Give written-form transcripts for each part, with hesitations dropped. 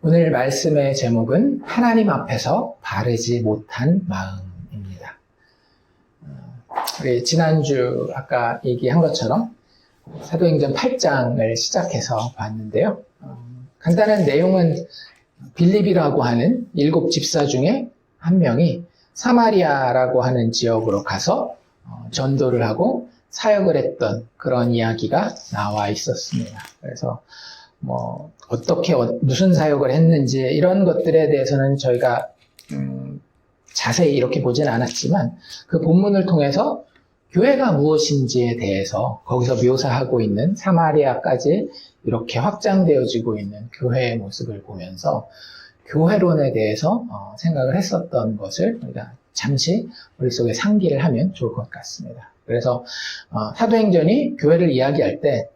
오늘 말씀의 제목은 하나님 앞에서 바르지 못한 마음입니다. 우리 지난주 아까 얘기한 것처럼 사도행전 8장을 시작해서 봤는데요. 간단한 내용은 빌립이라고 하는 7 집사 중에 한 명이 사마리아라고 하는 지역으로 가서 전도를 하고 사역을 했던 그런 이야기가 나와 있었습니다. 그래서 어떻게 무슨 사역을 했는지 이런 것들에 대해서는 저희가 자세히 이렇게 보진 않았지만 그 본문을 통해서 교회가 무엇인지에 대해서 거기서 묘사하고 있는 사마리아까지 이렇게 확장되어지고 있는 교회의 모습을 보면서 교회론에 대해서 생각을 했었던 것을 우리가 잠시 머릿속에 상기를 하면 좋을 것 같습니다. 그래서 사도행전이 교회를 이야기할 때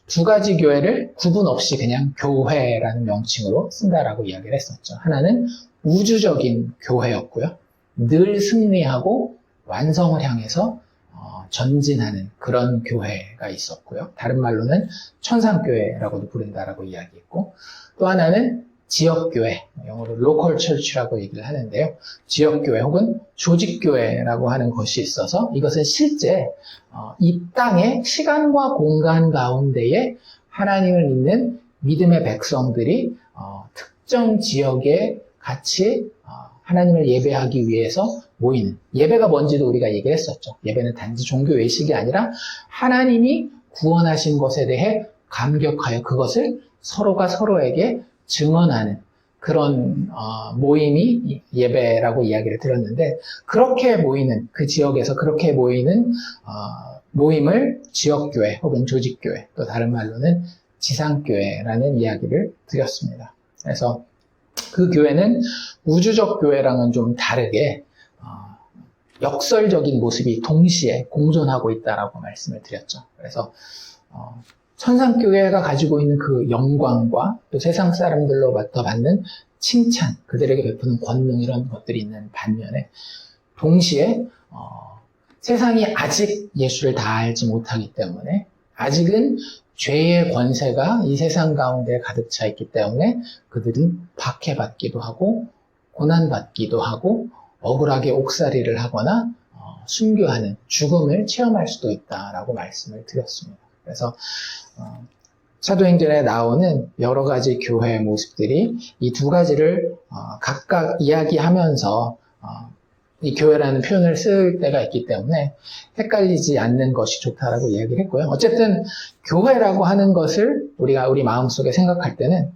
두 가지 교회를 구분 없이 그냥 교회라는 명칭으로 쓴다라고 이야기를 했었죠. 하나는 우주적인 교회였고요. 늘 승리하고 완성을 향해서 전진하는 그런 교회가 있었고요. 다른 말로는 천상교회라고도 부른다라고 이야기했고, 또 하나는 지역교회, 영어로 로컬 처치라고 얘기를 하는데요. 지역교회 혹은 조직교회라고 하는 것이 있어서 이것은 실제 이 땅의 시간과 공간 가운데에 하나님을 믿는 믿음의 백성들이 특정 지역에 같이 하나님을 예배하기 위해서 모이는, 예배가 뭔지도 우리가 얘기를 했었죠. 예배는 단지 종교 외식이 아니라 하나님이 구원하신 것에 대해 감격하여 그것을 서로가 서로에게 증언하는 그런 모임이 예배라고 이야기를 들었는데, 그렇게 모이는, 그 지역에서 그렇게 모이는 모임을 지역교회 혹은 조직교회, 또 다른 말로는 지상교회라는 이야기를 드렸습니다. 그래서 그 교회는 우주적 교회랑은 좀 다르게 역설적인 모습이 동시에 공존하고 있다라고 말씀을 드렸죠. 그래서 천상교회가 가지고 있는 그 영광과 또 세상 사람들로부터 받는 칭찬, 그들에게 베푸는 권능, 이런 것들이 있는 반면에 동시에 세상이 아직 예수를 다 알지 못하기 때문에, 아직은 죄의 권세가 이 세상 가운데 가득 차 있기 때문에 그들은 박해받기도 하고 고난받기도 하고 억울하게 옥살이를 하거나 순교하는 죽음을 체험할 수도 있다라고 말씀을 드렸습니다. 그래서 사도행전에 나오는 여러 가지 교회의 모습들이 이 두 가지를 각각 이야기하면서 이 교회라는 표현을 쓸 때가 있기 때문에 헷갈리지 않는 것이 좋다라고 이야기를 했고요. 어쨌든 교회라고 하는 것을 우리가 우리 마음속에 생각할 때는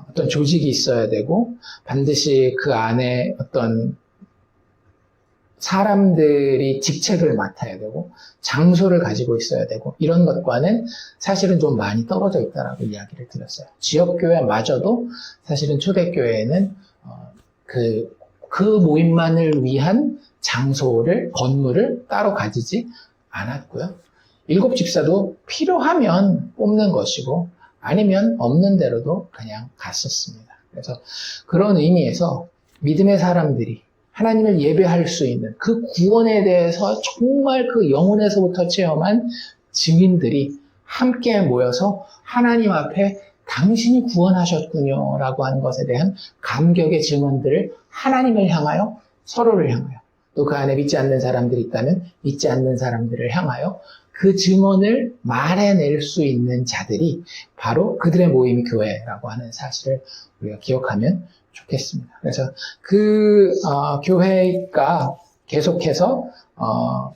어떤 조직이 있어야 되고, 반드시 그 안에 어떤 사람들이 직책을 맡아야 되고, 장소를 가지고 있어야 되고, 이런 것과는 사실은 좀 많이 떨어져 있다라고 이야기를 드렸어요. 지역교회마저도 사실은 초대교회에는 그 모임만을 위한 장소를, 건물을 따로 가지지 않았고요. 7 집사도 필요하면 뽑는 것이고 아니면 없는 대로도 그냥 갔었습니다. 그래서 그런 의미에서 믿음의 사람들이 하나님을 예배할 수 있는 그 구원에 대해서 정말 그 영혼에서부터 체험한 증인들이 함께 모여서 하나님 앞에 당신이 구원하셨군요 라고 하는 것에 대한 감격의 증언들을 하나님을 향하여, 서로를 향하여, 또 그 안에 믿지 않는 사람들이 있다면 믿지 않는 사람들을 향하여 그 증언을 말해낼 수 있는 자들이 바로 그들의 모임이 교회라고 하는 사실을 우리가 기억하면 좋겠습니다. 그래서 그 교회가 계속해서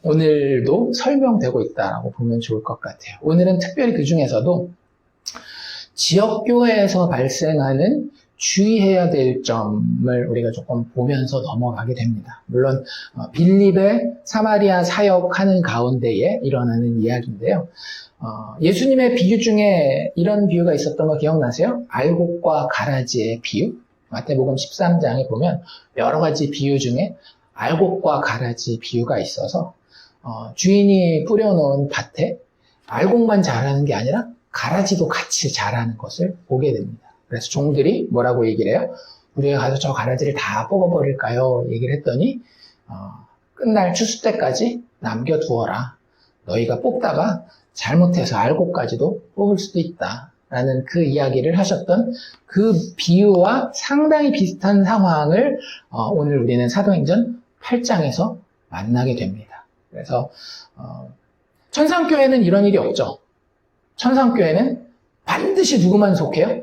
오늘도 설명되고 있다고 보면 좋을 것 같아요. 오늘은 특별히 그 중에서도 지역교회에서 발생하는 주의해야 될 점을 우리가 조금 보면서 넘어가게 됩니다. 물론 빌립의 사마리아 사역하는 가운데에 일어나는 이야기인데요. 예수님의 비유 중에 이런 비유가 있었던 거 기억나세요? 알곡과 가라지의 비유. 마태복음 13장에 보면 여러 가지 비유 중에 알곡과 가라지 비유가 있어서 주인이 뿌려놓은 밭에 알곡만 자라는 게 아니라 가라지도 같이 자라는 것을 보게 됩니다. 그래서 종들이 뭐라고 얘기를 해요? 우리가 가서 저 가라지를 다 뽑아버릴까요? 얘기를 했더니 끝날 추수 때까지 남겨두어라. 너희가 뽑다가 잘못해서 알곡까지도 뽑을 수도 있다 라는 그 이야기를 하셨던 그 비유와 상당히 비슷한 상황을 오늘 우리는 사도행전 8장에서 만나게 됩니다. 그래서 천상교회는 이런 일이 없죠. 천상교회는 반드시 누구만 속해요?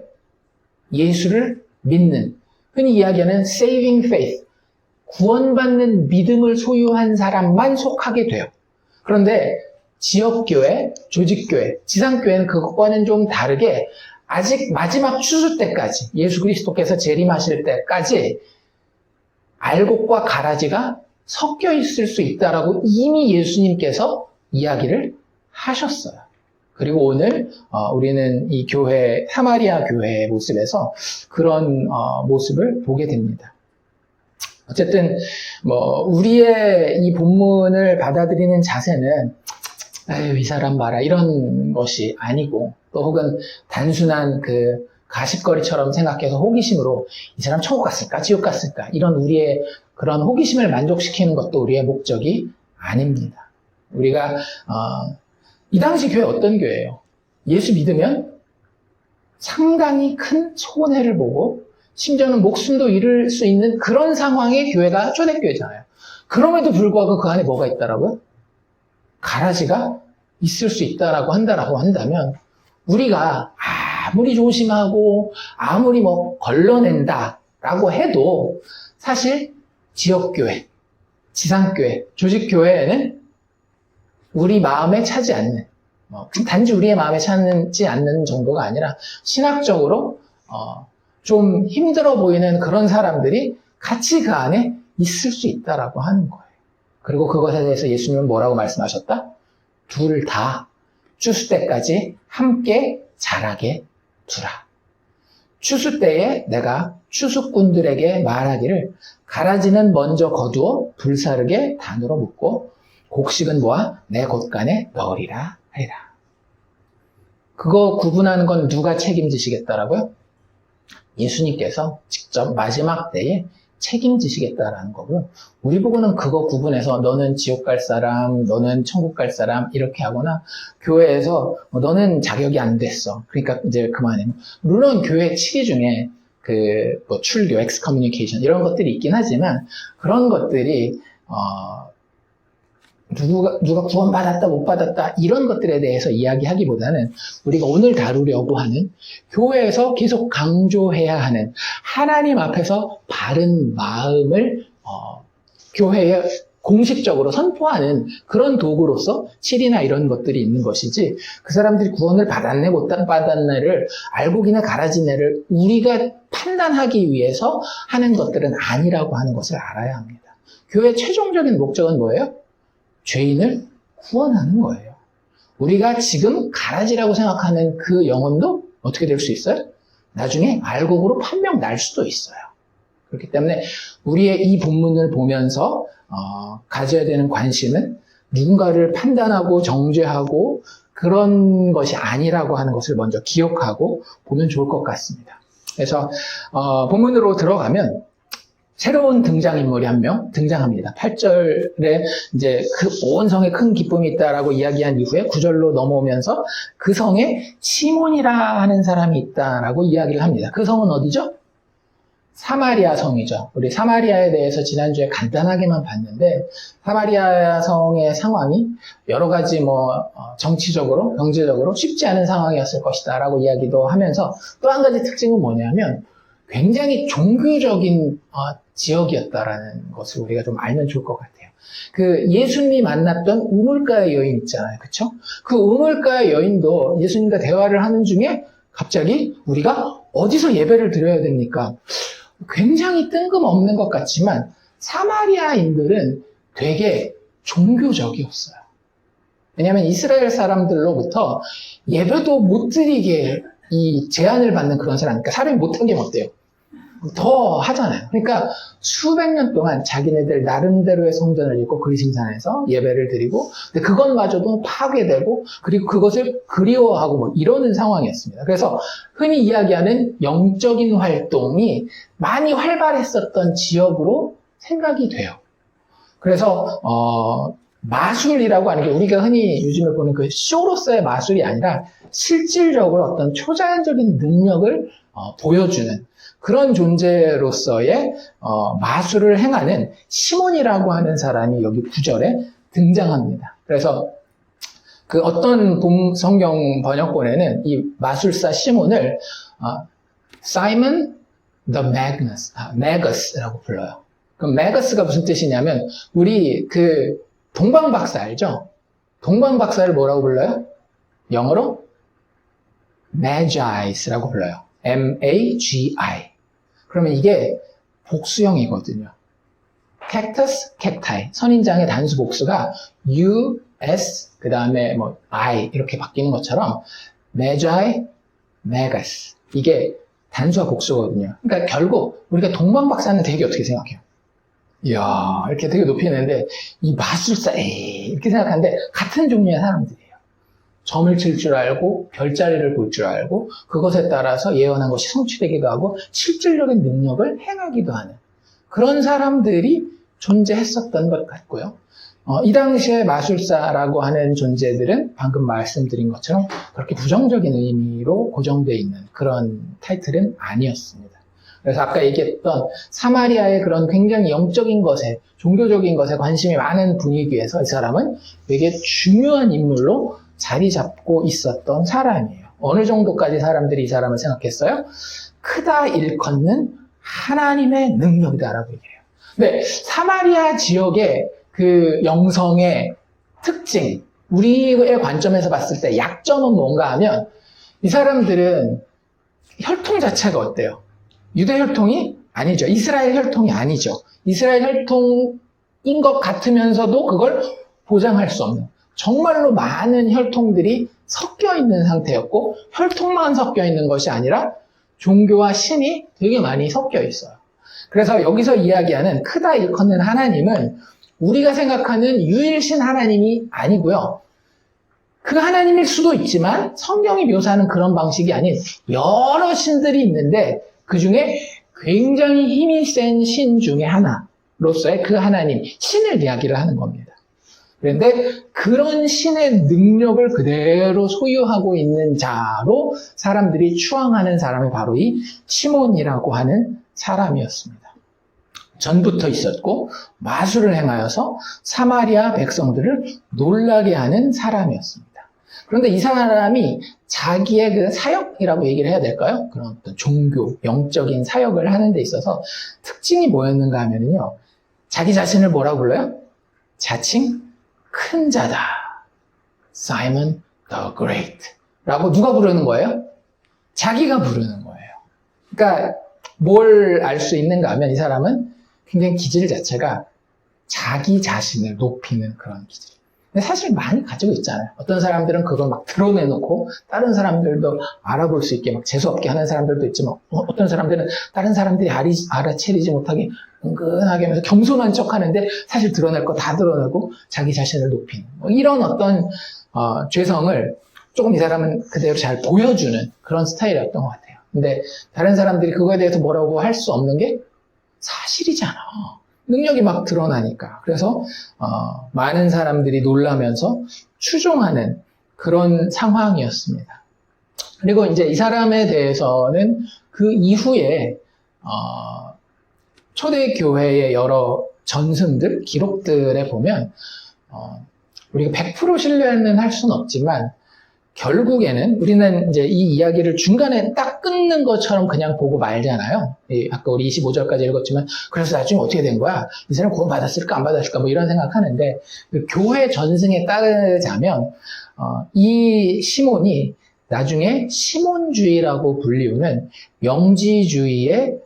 예수를 믿는, 흔히 이야기하는 saving faith, 구원받는 믿음을 소유한 사람만 속하게 돼요. 그런데 지역교회, 조직교회, 지상교회는 그것과는 좀 다르게 아직 마지막 추수 때까지, 예수 그리스도께서 재림하실 때까지 알곡과 가라지가 섞여 있을 수 있다라고 이미 예수님께서 이야기를 하셨어요. 그리고 오늘 우리는 이 교회, 사마리아 교회의 모습에서 그런 모습을 보게 됩니다. 어쨌든 우리의 이 본문을 받아들이는 자세는 에휴, 이 사람 봐라 이런 것이 아니고, 또 혹은 단순한 그 가십거리처럼 생각해서 호기심으로 이 사람 천국 갔을까 지옥 갔을까 이런 우리의 그런 호기심을 만족시키는 것도 우리의 목적이 아닙니다. 우리가 이 당시 교회 어떤 교회예요? 예수 믿으면 상당히 큰 손해를 보고 심지어는 목숨도 잃을 수 있는 그런 상황의 교회가 초대교회잖아요. 그럼에도 불구하고 그 안에 뭐가 있다라고요? 가라지가 있을 수 있다라고 한다면 우리가 아무리 조심하고 아무리 걸러낸다라고 해도 사실 지역교회, 지상교회, 조직교회에는 우리 마음에 차지 않는, 단지 우리의 마음에 차지 않는 정도가 아니라 신학적으로 좀 힘들어 보이는 그런 사람들이 같이 그 안에 있을 수 있다라고 하는 거예요. 그리고 그것에 대해서 예수님은 뭐라고 말씀하셨다? 둘 다 추수 때까지 함께 자라게 두라. 추수 때에 내가 추수꾼들에게 말하기를 가라지는 먼저 거두어 불사르게 단으로 묶고 곡식은 모아 내 곳간에 넣으리라 하리라. 그거 구분하는 건 누가 책임지시겠다라고요? 예수님께서 직접 마지막 때에 책임지시겠다라는 거고요. 우리 보고는 그거 구분해서 너는 지옥 갈 사람, 너는 천국 갈 사람 이렇게 하거나 교회에서 너는 자격이 안 됐어. 그러니까 이제 그만해. 물론 교회 치기 중에 출교, 엑스커뮤니케이션 이런 것들이 있긴 하지만 그런 것들이 누가 구원받았다 못 받았다 이런 것들에 대해서 이야기하기보다는 우리가 오늘 다루려고 하는 교회에서 계속 강조해야 하는 하나님 앞에서 바른 마음을 교회에 공식적으로 선포하는 그런 도구로서 칠이나 이런 것들이 있는 것이지, 그 사람들이 구원을 받았네 못 받았네를 알고기나 가라지네를 우리가 판단하기 위해서 하는 것들은 아니라고 하는 것을 알아야 합니다. 교회의 최종적인 목적은 뭐예요? 죄인을 구원하는 거예요. 우리가 지금 가라지라고 생각하는 그 영혼도 어떻게 될 수 있어요? 나중에 알곡으로 판명 날 수도 있어요. 그렇기 때문에 우리의 이 본문을 보면서 가져야 되는 관심은 누군가를 판단하고 정죄하고 그런 것이 아니라고 하는 것을 먼저 기억하고 보면 좋을 것 같습니다. 그래서 본문으로 들어가면 새로운 등장인물이 한 명 등장합니다. 8절에 이제 그 온 성에 큰 기쁨이 있다라고 이야기한 이후에 9절로 넘어오면서 그 성에 시몬이라 하는 사람이 있다라고 이야기를 합니다. 그 성은 어디죠? 사마리아 성이죠. 우리 사마리아에 대해서 지난주에 간단하게만 봤는데, 사마리아 성의 상황이 여러 가지 정치적으로, 경제적으로 쉽지 않은 상황이었을 것이다 라고 이야기도 하면서, 또 한 가지 특징은 뭐냐면 굉장히 종교적인 지역이었다라는 것을 우리가 좀 알면 좋을 것 같아요. 그 예수님이 만났던 우물가의 여인 있잖아요. 그쵸? 그 우물가의 여인도 예수님과 대화를 하는 중에 갑자기 우리가 어디서 예배를 드려야 됩니까? 굉장히 뜬금없는 것 같지만 사마리아인들은 되게 종교적이었어요. 왜냐하면 이스라엘 사람들로부터 예배도 못 드리게 이 제한을 받는 그런 사람이니까 사람이 못한 게 어때요? 더 하잖아요. 그러니까 수백 년 동안 자기네들 나름대로의 성전을 짓고 그리심산에서 예배를 드리고, 근데 그것마저도 파괴되고, 그리고 그것을 그리워하고 이러는 상황이었습니다. 그래서 흔히 이야기하는 영적인 활동이 많이 활발했었던 지역으로 생각이 돼요. 그래서 마술이라고 하는 게 우리가 흔히 요즘에 보는 그 쇼로서의 마술이 아니라 실질적으로 어떤 초자연적인 능력을 보여주는 그런 존재로서의 마술을 행하는 시몬이라고 하는 사람이 여기 9절에 등장합니다. 그래서 그 어떤 성경 번역본에는 이 마술사 시몬을 사이먼 the Magus라고 불러요. 그럼 Magus가 무슨 뜻이냐면 우리 그 동방박사 알죠? 동방박사를 뭐라고 불러요? 영어로 Magi라고 불러요. M-A-G-I. 그러면 이게 복수형이거든요. cactus, cacti. 선인장의 단수 복수가 U, S, 그 다음에 뭐 I 이렇게 바뀌는 것처럼 Magi, Magus. 이게 단수와 복수거든요. 그러니까 결국 우리가 동방박사는 되게 어떻게 생각해요? 이야, 이렇게 되게 높이 있는데 이 마술사, 이렇게 생각하는데 같은 종류의 사람들이에요. 점을 칠 줄 알고 별자리를 볼 줄 알고 그것에 따라서 예언한 것이 성취되기도 하고 실질적인 능력을 행하기도 하는 그런 사람들이 존재했었던 것 같고요. 이 당시에 마술사라고 하는 존재들은 방금 말씀드린 것처럼 그렇게 부정적인 의미로 고정되어 있는 그런 타이틀은 아니었습니다. 그래서 아까 얘기했던 사마리아의 그런 굉장히 영적인 것에, 종교적인 것에 관심이 많은 분위기에서 이 사람은 되게 중요한 인물로 자리 잡고 있었던 사람이에요. 어느 정도까지 사람들이 이 사람을 생각했어요? 크다 일컫는 하나님의 능력이다라고 얘기해요. 근데 사마리아 지역의 그 영성의 특징, 우리의 관점에서 봤을 때 약점은 뭔가 하면 이 사람들은 혈통 자체가 어때요? 유대 혈통이 아니죠. 이스라엘 혈통이 아니죠. 이스라엘 혈통인 것 같으면서도 그걸 보장할 수 없는 정말로 많은 혈통들이 섞여 있는 상태였고 혈통만 섞여 있는 것이 아니라 종교와 신이 되게 많이 섞여 있어요. 그래서 여기서 이야기하는 크다 일컫는 하나님은 우리가 생각하는 유일신 하나님이 아니고요. 그 하나님일 수도 있지만 성경이 묘사하는 그런 방식이 아닌 여러 신들이 있는데 그 중에 굉장히 힘이 센 신 중에 하나로서의 그 하나님, 신을 이야기를 하는 겁니다. 그런데 그런 신의 능력을 그대로 소유하고 있는 자로 사람들이 추앙하는 사람이 바로 이 시몬이라고 하는 사람이었습니다. 전부터 있었고 마술을 행하여서 사마리아 백성들을 놀라게 하는 사람이었습니다. 그런데 이 사람이 자기의 그 사역이라고 얘기를 해야 될까요? 그런 어떤 종교, 영적인 사역을 하는 데 있어서 특징이 뭐였는가 하면요. 자기 자신을 뭐라고 불러요? 자칭 큰 자다. Simon the Great. 라고 누가 부르는 거예요? 자기가 부르는 거예요. 그러니까 뭘 알 수 있는가 하면 이 사람은 굉장히 기질 자체가 자기 자신을 높이는 그런 기질. 근데 사실 많이 가지고 있잖아요. 어떤 사람들은 그걸 막 드러내놓고 다른 사람들도 알아볼 수 있게 막 재수없게 하는 사람들도 있지만 어떤 사람들은 다른 사람들이 알아채리지 못하게 은근하게 하면서 겸손한 척 하는데 사실 드러낼 거 다 드러내고 자기 자신을 높이는 이런 어떤 죄성을 조금 이 사람은 그대로 잘 보여주는 그런 스타일이었던 것 같아요. 근데 다른 사람들이 그거에 대해서 뭐라고 할 수 없는 게 사실이잖아. 능력이 막 드러나니까. 그래서 많은 사람들이 놀라면서 추종하는 그런 상황이었습니다. 그리고 이제 이 사람에 대해서는 그 이후에 초대교회의 여러 전승들, 기록들에 보면 우리가 100% 신뢰는 할 수는 없지만 결국에는 우리는 이제 이 이야기를 중간에 딱 끊는 것처럼 그냥 보고 말잖아요. 아까 우리 25절까지 읽었지만 그래서 나중에 어떻게 된 거야? 이 사람 구원 받았을까 안 받았을까 뭐 이런 생각하는데 그 교회 전승에 따르자면 이 시몬이 나중에 시몬주의라고 불리우는 영지주의의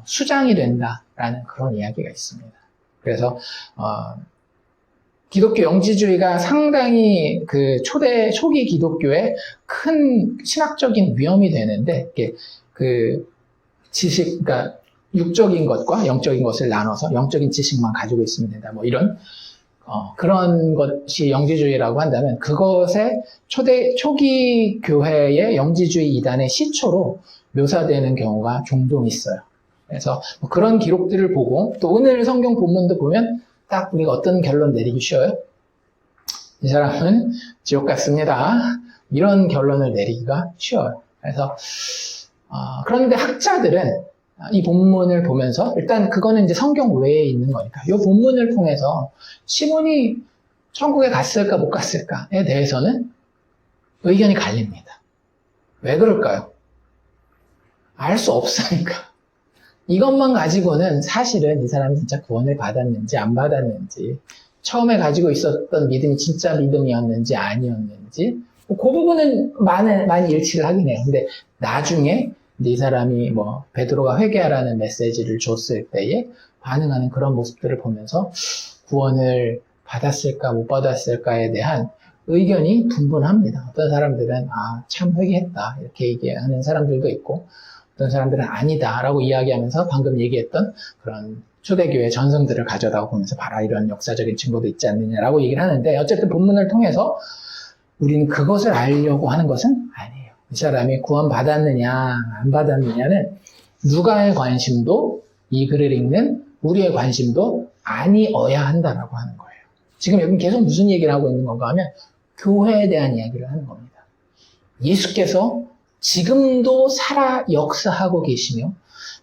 수장이 된다라는 그런 이야기가 있습니다. 그래서 기독교 영지주의가 상당히 그 초기 기독교에 큰 신학적인 위험이 되는데, 그 지식, 그러니까 육적인 것과 영적인 것을 나눠서 영적인 지식만 가지고 있으면 된다. 뭐 이런, 그런 것이 영지주의라고 한다면 그것의 초기 교회의 영지주의 이단의 시초로 묘사되는 경우가 종종 있어요. 그래서 뭐 그런 기록들을 보고 또 오늘 성경 본문도 보면 딱 우리가 어떤 결론 내리기 쉬워요? 이 사람은 지옥 같습니다. 이런 결론을 내리기가 쉬워요. 그래서 그런데 학자들은 이 본문을 보면서 일단 그거는 이제 성경 외에 있는 거니까 이 본문을 통해서 시몬이 천국에 갔을까 못 갔을까에 대해서는 의견이 갈립니다. 왜 그럴까요? 알 수 없으니까. 이것만 가지고는 사실은 이 사람이 진짜 구원을 받았는지 안 받았는지, 처음에 가지고 있었던 믿음이 진짜 믿음이었는지 아니었는지, 그 부분은 많이 일치를 하긴 해요. 근데 나중에 이 사람이 베드로가 회개하라는 메시지를 줬을 때에 반응하는 그런 모습들을 보면서 구원을 받았을까 못 받았을까에 대한 의견이 분분합니다. 어떤 사람들은 참 회개했다 이렇게 얘기하는 사람들도 있고, 어떤 사람들은 아니다라고 이야기하면서 방금 얘기했던 그런 초대교회 전성들을 가져다가 보면서 봐라 이런 역사적인 증거도 있지 않느냐라고 얘기를 하는데, 어쨌든 본문을 통해서 우리는 그것을 알려고 하는 것은 아니에요. 이 사람이 구원 받았느냐 안 받았느냐는 누가의 관심도 이 글을 읽는 우리의 관심도 아니어야 한다라고 하는 거예요. 지금 여기 계속 무슨 얘기를 하고 있는 건가 하면 교회에 대한 이야기를 하는 겁니다. 예수께서 지금도 살아 역사하고 계시며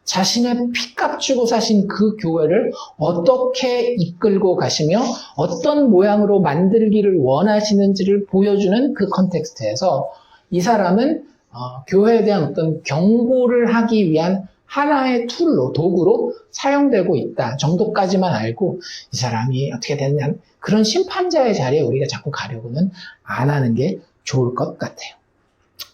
자신의 피값 주고 사신 그 교회를 어떻게 이끌고 가시며 어떤 모양으로 만들기를 원하시는지를 보여주는 그 컨텍스트에서 이 사람은 교회에 대한 어떤 경고를 하기 위한 하나의 툴로, 도구로 사용되고 있다 정도까지만 알고 이 사람이 어떻게 됐냐 그런 심판자의 자리에 우리가 자꾸 가려고는 안 하는 게 좋을 것 같아요.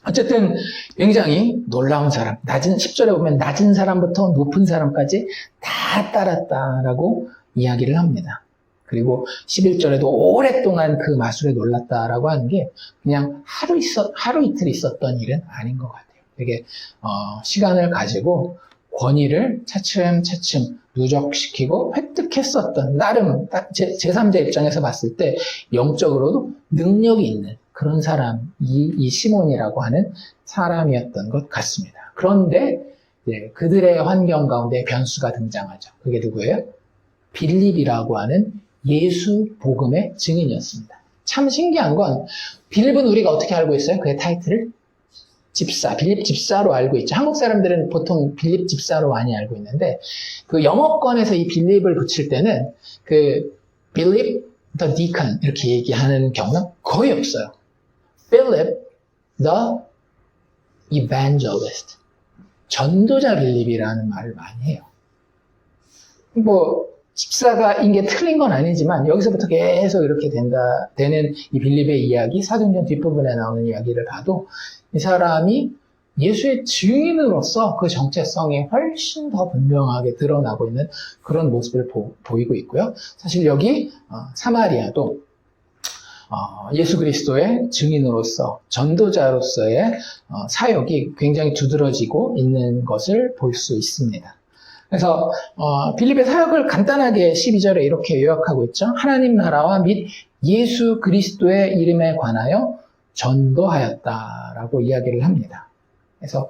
어쨌든 굉장히 놀라운 사람, 10절에 보면 낮은 사람부터 높은 사람까지 다 따랐다라고 이야기를 합니다. 그리고 11절에도 오랫동안 그 마술에 놀랐다라고 하는 게 그냥 하루 이틀 있었던 일은 아닌 것 같아요. 되게 시간을 가지고 권위를 차츰차츰 누적시키고 획득했었던, 나름 제3자 입장에서 봤을 때 영적으로도 능력이 있는 그런 사람이 이 시몬이라고 하는 사람이었던 것 같습니다. 그런데 그들의 환경 가운데 변수가 등장하죠. 그게 누구예요? 빌립이라고 하는 예수 복음의 증인이었습니다. 참 신기한 건 빌립은 우리가 어떻게 알고 있어요? 그의 타이틀을? 집사, 빌립 집사로 알고 있죠. 한국 사람들은 보통 빌립 집사로 많이 알고 있는데 그 영어권에서 이 빌립을 붙일 때는 그 빌립 the deacon 이렇게 얘기하는 경우는 거의 없어요. Philip the evangelist, 전도자 빌립이라는 말을 많이 해요. 집사가인 게 틀린 건 아니지만 여기서부터 계속 이렇게 되는 이 빌립의 이야기, 사도행전 뒷부분에 나오는 이야기를 봐도 이 사람이 예수의 증인으로서 그 정체성이 훨씬 더 분명하게 드러나고 있는 그런 모습을 보이고 있고요. 사실 여기 사마리아도 예수 그리스도의 증인으로서, 전도자로서의 사역이 굉장히 두드러지고 있는 것을 볼 수 있습니다. 그래서 빌립의 사역을 간단하게 12절에 이렇게 요약하고 있죠. 하나님 나라와 및 예수 그리스도의 이름에 관하여 전도하였다라고 이야기를 합니다. 그래서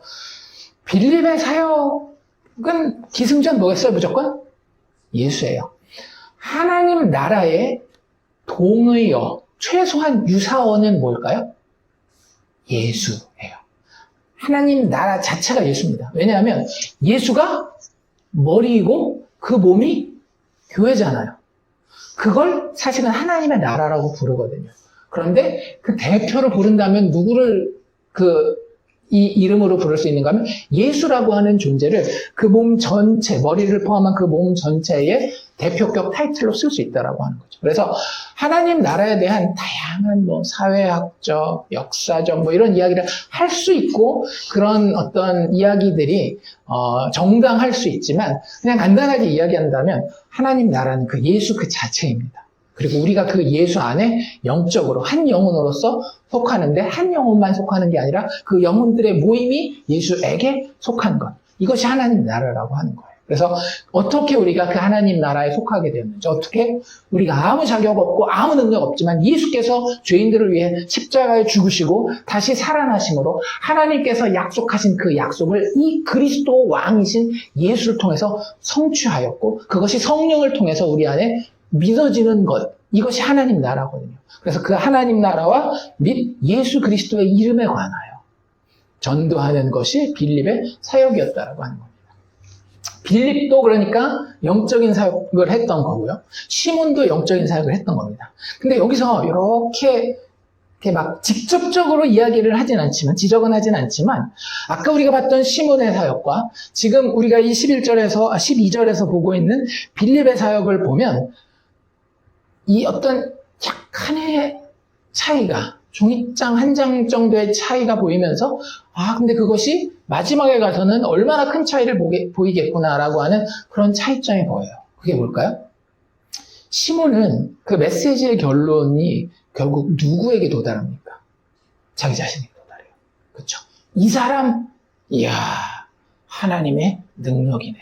빌립의 사역은 기승전 뭐겠어요? 무조건 예수예요. 하나님 나라의 동의어, 최소한 유사어는 뭘까요? 예수예요. 하나님 나라 자체가 예수입니다. 왜냐하면 예수가 머리이고 그 몸이 교회잖아요. 그걸 사실은 하나님의 나라라고 부르거든요. 그런데 그 대표로 부른다면 누구를 이 이름으로 부를 수 있는가 하면 예수라고 하는 존재를 그 몸 전체, 머리를 포함한 그 몸 전체의 대표격 타이틀로 쓸 수 있다라고 하는 거죠. 그래서 하나님 나라에 대한 다양한 사회학적, 역사적 이런 이야기를 할 수 있고 그런 어떤 이야기들이 정당할 수 있지만 그냥 간단하게 이야기한다면 하나님 나라는 그 예수 그 자체입니다. 그리고 우리가 그 예수 안에 영적으로 한 영혼으로서 속하는데 한 영혼만 속하는 게 아니라 그 영혼들의 모임이 예수에게 속한 것. 이것이 하나님 나라라고 하는 거예요. 그래서 어떻게 우리가 그 하나님 나라에 속하게 되었는지, 어떻게 우리가 아무 자격 없고 아무 능력 없지만 예수께서 죄인들을 위해 십자가에 죽으시고 다시 살아나심으로 하나님께서 약속하신 그 약속을 이 그리스도 왕이신 예수를 통해서 성취하였고 그것이 성령을 통해서 우리 안에 믿어지는 것, 이것이 하나님 나라거든요. 그래서 그 하나님 나라와 및 예수 그리스도의 이름에 관하여 전도하는 것이 빌립의 사역이었다라고 하는 겁니다. 빌립도 그러니까 영적인 사역을 했던 거고요. 시몬도 영적인 사역을 했던 겁니다. 근데 여기서 이렇게 막 직접적으로 이야기를 하진 않지만, 지적은 하진 않지만, 아까 우리가 봤던 시몬의 사역과 지금 우리가 이 12절에서 보고 있는 빌립의 사역을 보면, 이 어떤 약간의 차이가, 종이장 한 장 정도의 차이가 보이면서, 근데 그것이 마지막에 가서는 얼마나 큰 차이를 보이겠구나라고 하는 그런 차이점이 보여요. 그게 뭘까요? 시몬은 그 메시지의 결론이 결국 누구에게 도달합니까? 자기 자신에게 도달해요. 그렇죠? 이 사람, 이야, 하나님의 능력이네.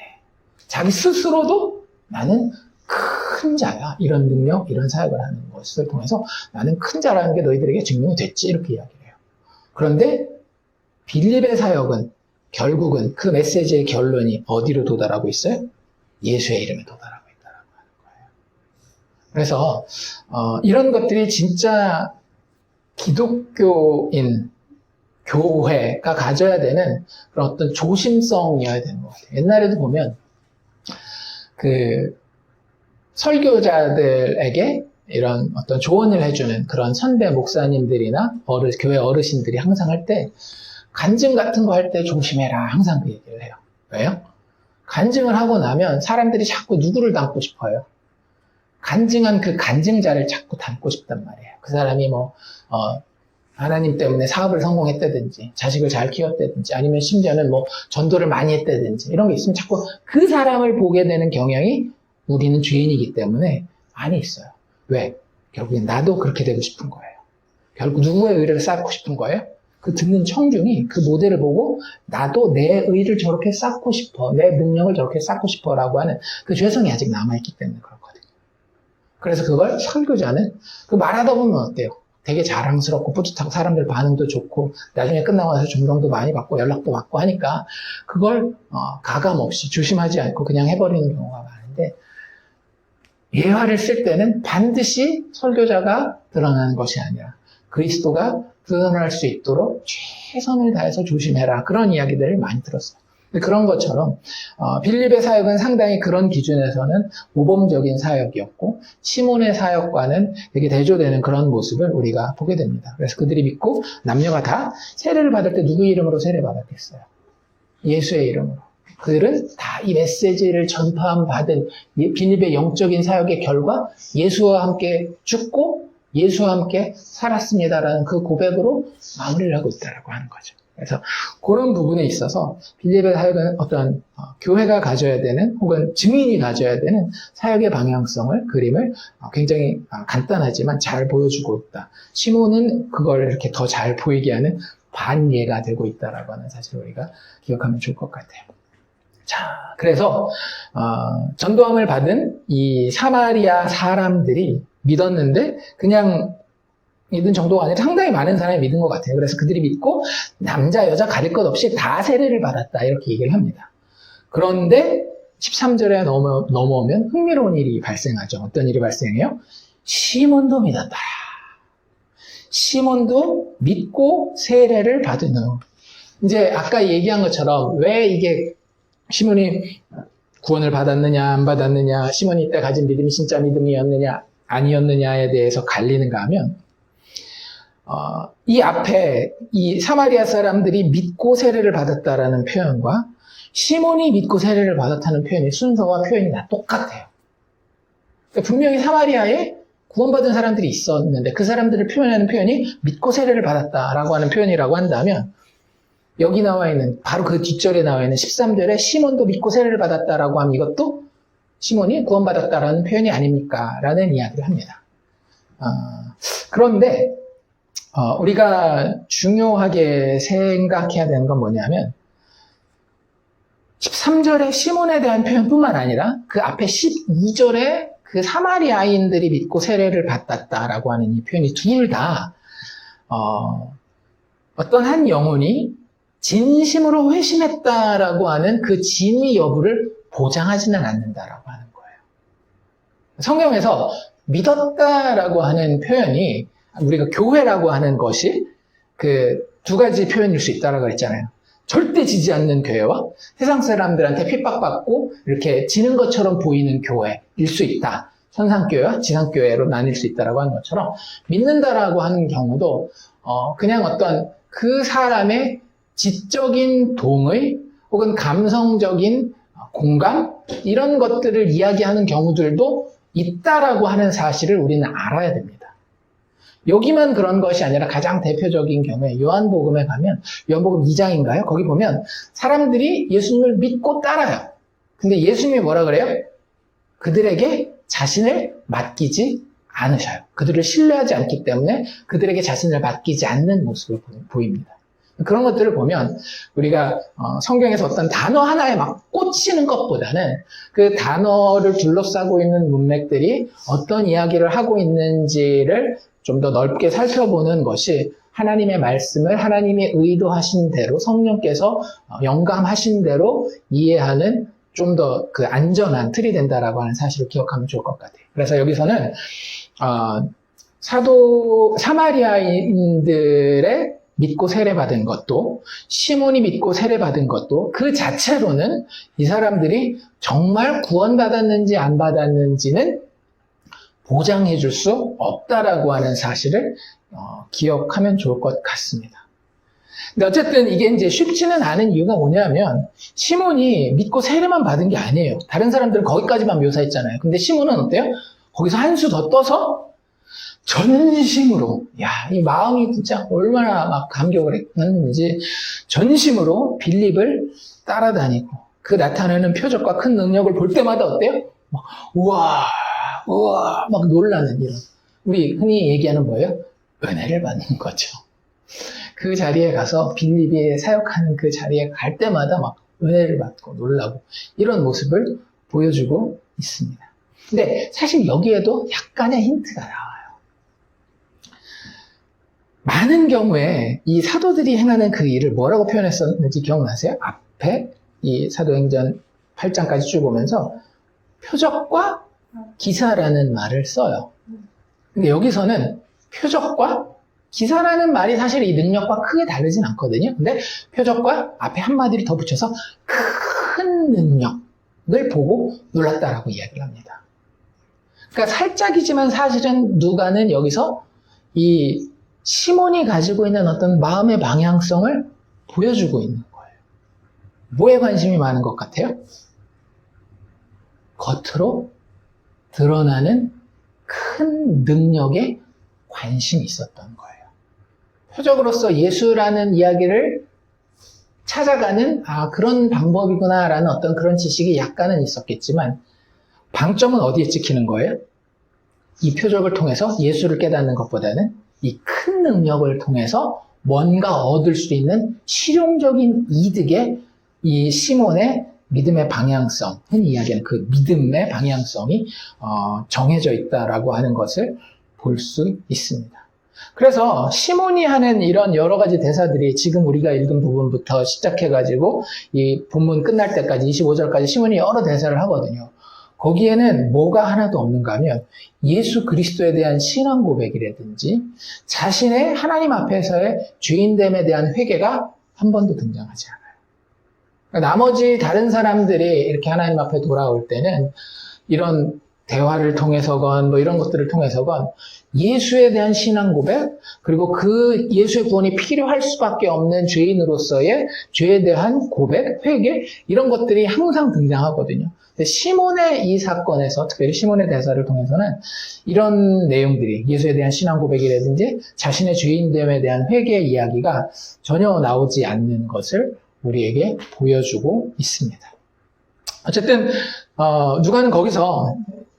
자기 스스로도 나는 큰 자야. 이런 능력, 이런 사역을 하는 것을 통해서 나는 큰 자라는 게 너희들에게 증명이 됐지. 이렇게 이야기를 해요. 그런데 빌립의 사역은 결국은 그 메시지의 결론이 어디로 도달하고 있어요? 예수의 이름에 도달하고 있다고 하는 거예요. 그래서 이런 것들이 진짜 기독교인 교회가 가져야 되는 그런 어떤 조심성이어야 되는 것 같아요. 옛날에도 보면 그 설교자들에게 이런 어떤 조언을 해주는 그런 선배 목사님들이나 교회 어르신들이 항상 할 때 간증 같은 거 할 때 조심해라 항상 그 얘기를 해요. 왜요? 간증을 하고 나면 사람들이 자꾸 누구를 닮고 싶어요? 간증한 그 간증자를 자꾸 닮고 싶단 말이에요. 그 사람이 하나님 때문에 사업을 성공했다든지 자식을 잘 키웠다든지 아니면 심지어는 전도를 많이 했다든지 이런 게 있으면 자꾸 그 사람을 보게 되는 경향이 우리는 죄인이기 때문에 많이 있어요. 왜? 결국엔 나도 그렇게 되고 싶은 거예요. 결국 누구의 의를 쌓고 싶은 거예요? 그 듣는 청중이 그 모델을 보고 나도 내 의를 저렇게 쌓고 싶어, 내 능력을 저렇게 쌓고 싶어 라고 하는 그 죄성이 아직 남아있기 때문에 그렇거든요. 그래서 그걸 설교자는 말하다 보면 어때요? 되게 자랑스럽고 뿌듯하고 사람들 반응도 좋고 나중에 끝나고 나서 존경도 많이 받고 연락도 받고 하니까 그걸 가감없이 조심하지 않고 그냥 해버리는 경우가 많은데 예화를 쓸 때는 반드시 설교자가 드러나는 것이 아니라 그리스도가 드러날 수 있도록 최선을 다해서 조심해라. 그런 이야기들을 많이 들었어요. 그런 것처럼 빌립의 사역은 상당히 그런 기준에서는 모범적인 사역이었고 시몬의 사역과는 되게 대조되는 그런 모습을 우리가 보게 됩니다. 그래서 그들이 믿고 남녀가 다 세례를 받을 때 누구 이름으로 세례받았겠어요? 예수의 이름으로. 그들은 다 이 메시지를 전파함 받은 빌립의 영적인 사역의 결과 예수와 함께 죽고 예수와 함께 살았습니다라는 그 고백으로 마무리를 하고 있다고 하는 거죠. 그래서 그런 부분에 있어서 빌립의 사역은 어떤 교회가 가져야 되는 혹은 증인이 가져야 되는 사역의 방향성을 그림을 굉장히 간단하지만 잘 보여주고 있다. 시몬은 그걸 이렇게 더 잘 보이게 하는 반예가 되고 있다라고 하는 사실을 우리가 기억하면 좋을 것 같아요. 자, 그래서 전도함을 받은 이 사마리아 사람들이 믿었는데 그냥 믿은 정도가 아니라 상당히 많은 사람이 믿은 것 같아요. 그래서 그들이 믿고 남자 여자 가릴 것 없이 다 세례를 받았다 이렇게 얘기를 합니다. 그런데 13절에 넘어오면 흥미로운 일이 발생하죠. 어떤 일이 발생해요? 시몬도 믿었다. 시몬도 믿고 세례를 받은 후 이제 아까 얘기한 것처럼 왜 이게 시몬이 구원을 받았느냐 안 받았느냐 시몬이 이때 가진 믿음이 진짜 믿음이었느냐 아니었느냐에 대해서 갈리는가 하면 이 앞에 이 사마리아 사람들이 믿고 세례를 받았다라는 표현과 시몬이 믿고 세례를 받았다는 표현이 순서와 표현이 다 똑같아요. 그러니까 분명히 사마리아에 구원받은 사람들이 있었는데 그 사람들을 표현하는 표현이 믿고 세례를 받았다라고 하는 표현이라고 한다면 여기 나와 있는 바로 그 뒷절에 나와 있는 13절에 시몬도 믿고 세례를 받았다라고 하면 이것도 시몬이 구원받았다라는 표현이 아닙니까? 라는 이야기를 합니다. 그런데 우리가 중요하게 생각해야 되는 건 뭐냐면 13절에 시몬에 대한 표현뿐만 아니라 그 앞에 12절에 그 사마리아인들이 믿고 세례를 받았다라고 하는 이 표현이 둘 다 어떤 한 영혼이 진심으로 회심했다라고 하는 그 진위 여부를 보장하지는 않는다라고 하는 거예요. 성경에서 믿었다라고 하는 표현이 우리가 교회라고 하는 것이 그 두 가지 표현일 수 있다라고 했잖아요. 절대 지지 않는 교회와 세상 사람들한테 핍박받고 이렇게 지는 것처럼 보이는 교회일 수 있다. 선상교회와 지상교회로 나뉠 수 있다라고 하는 것처럼 믿는다라고 하는 경우도 그냥 어떤 그 사람의 지적인 동의 혹은 감성적인 공감 이런 것들을 이야기하는 경우들도 있다라고 하는 사실을 우리는 알아야 됩니다. 여기만 그런 것이 아니라 가장 대표적인 경우에 요한복음에 가면 요한복음 2장인가요? 거기 보면 사람들이 예수님을 믿고 따라요. 근데 예수님이 뭐라 그래요? 그들에게 자신을 맡기지 않으셔요. 그들을 신뢰하지 않기 때문에 그들에게 자신을 맡기지 않는 모습을 보입니다. 그런 것들을 보면 우리가 성경에서 어떤 단어 하나에 막 꽂히는 것보다는 그 단어를 둘러싸고 있는 문맥들이 어떤 이야기를 하고 있는지를 좀 더 넓게 살펴보는 것이 하나님의 말씀을 하나님이 의도하신 대로 성령께서 영감하신 대로 이해하는 좀 더 그 안전한 틀이 된다라고 하는 사실을 기억하면 좋을 것 같아요. 그래서 여기서는 사마리아인들의 믿고 세례받은 것도 시몬이 믿고 세례받은 것도 그 자체로는 이 사람들이 정말 구원받았는지 안 받았는지는 보장해 줄 수 없다라고 하는 사실을 기억하면 좋을 것 같습니다. 근데 어쨌든 이게 이제 쉽지는 않은 이유가 뭐냐면 시몬이 믿고 세례만 받은 게 아니에요. 다른 사람들은 거기까지만 묘사했잖아요. 근데 시몬은 어때요? 거기서 한 수 더 떠서 전심으로, 이 마음이 진짜 얼마나 막 감격을 했는지 전심으로 빌립을 따라다니고 그 나타내는 표적과 큰 능력을 볼 때마다 어때요? 막, 우와, 막 놀라는 이런. 우리 흔히 얘기하는 뭐예요? 은혜를 받는 거죠. 그 자리에 가서 빌립이 사역하는 그 자리에 갈 때마다 막 은혜를 받고 놀라고 이런 모습을 보여주고 있습니다. 근데 사실 여기에도 약간의 힌트가 나와요. 많은 경우에 이 사도들이 행하는 그 일을 뭐라고 표현했었는지 기억나세요? 앞에 이 사도행전 8장까지 쭉 보면서 표적과 기사라는 말을 써요. 근데 여기서는 표적과 기사라는 말이 사실 이 능력과 크게 다르진 않거든요. 근데 표적과 앞에 한마디를 더 붙여서 큰 능력을 보고 놀랐다라고 이야기를 합니다. 그러니까 살짝이지만 사실은 누가는 여기서 이 시몬이 가지고 있는 어떤 마음의 방향성을 보여주고 있는 거예요. 뭐에 관심이 많은 것 같아요? 겉으로 드러나는 큰 능력에 관심이 있었던 거예요. 표적으로서 예수라는 이야기를 찾아가는 그런 방법이구나라는 어떤 그런 지식이 약간은 있었겠지만 방점은 어디에 찍히는 거예요? 이 표적을 통해서 예수를 깨닫는 것보다는 이 큰 능력을 통해서 뭔가 얻을 수 있는 실용적인 이득에 이 시몬의 믿음의 방향성, 흔히 이야기하는 그 믿음의 방향성이 정해져 있다라고 하는 것을 볼 수 있습니다. 그래서 시몬이 하는 이런 여러 가지 대사들이 지금 우리가 읽은 부분부터 시작해가지고 이 본문 끝날 때까지 25절까지 시몬이 여러 대사를 하거든요. 거기에는 뭐가 하나도 없는가 하면 예수 그리스도에 대한 신앙 고백이라든지 자신의 하나님 앞에서의 죄인됨에 대한 회개가 한 번도 등장하지 않아요. 그러니까 나머지 다른 사람들이 이렇게 하나님 앞에 돌아올 때는 이런 대화를 통해서건 뭐 이런 것들을 통해서건 예수에 대한 신앙 고백 그리고 그 예수의 구원이 필요할 수밖에 없는 죄인으로서의 죄에 대한 고백, 회개 이런 것들이 항상 등장하거든요. 근데 시몬의 이 사건에서 특별히 시몬의 대사를 통해서는 이런 내용들이 예수에 대한 신앙 고백이라든지 자신의 죄인됨에 대한 회개 이야기가 전혀 나오지 않는 것을 우리에게 보여주고 있습니다. 어쨌든 누가는 거기서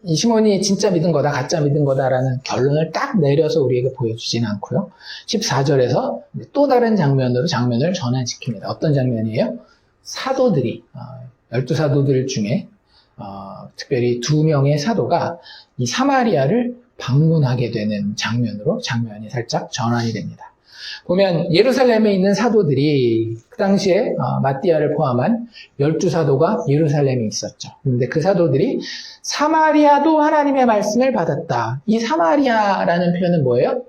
이 시몬이 진짜 믿은 거다, 가짜 믿은 거다라는 결론을 딱 내려서 우리에게 보여주지는 않고요. 14절에서 또 다른 장면을 전환시킵니다. 어떤 장면이에요? 사도들이 12사도들 중에 특별히 2명의 사도가 이 사마리아를 방문하게 되는 장면이 살짝 전환이 됩니다. 보면 예루살렘에 있는 사도들이 그 당시에 마띠아를 포함한 12사도가 예루살렘에 있었죠. 그런데 그 사도들이 사마리아도 하나님의 말씀을 받았다. 이 사마리아라는 표현은 뭐예요?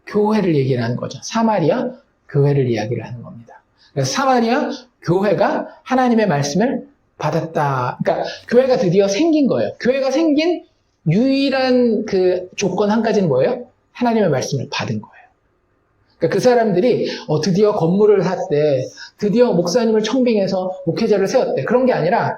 교회를 얘기를 하는 거죠. 사마리아 교회를 이야기를 하는 겁니다. 그래서 사마리아 교회가 하나님의 말씀을 받았다. 그러니까 교회가 드디어 생긴 거예요. 교회가 생긴 유일한 그 조건 한 가지는 뭐예요? 하나님의 말씀을 받은 거예요. 그러니까 그 사람들이 드디어 건물을 샀대. 드디어 목사님을 청빙해서 목회자를 세웠대. 그런 게 아니라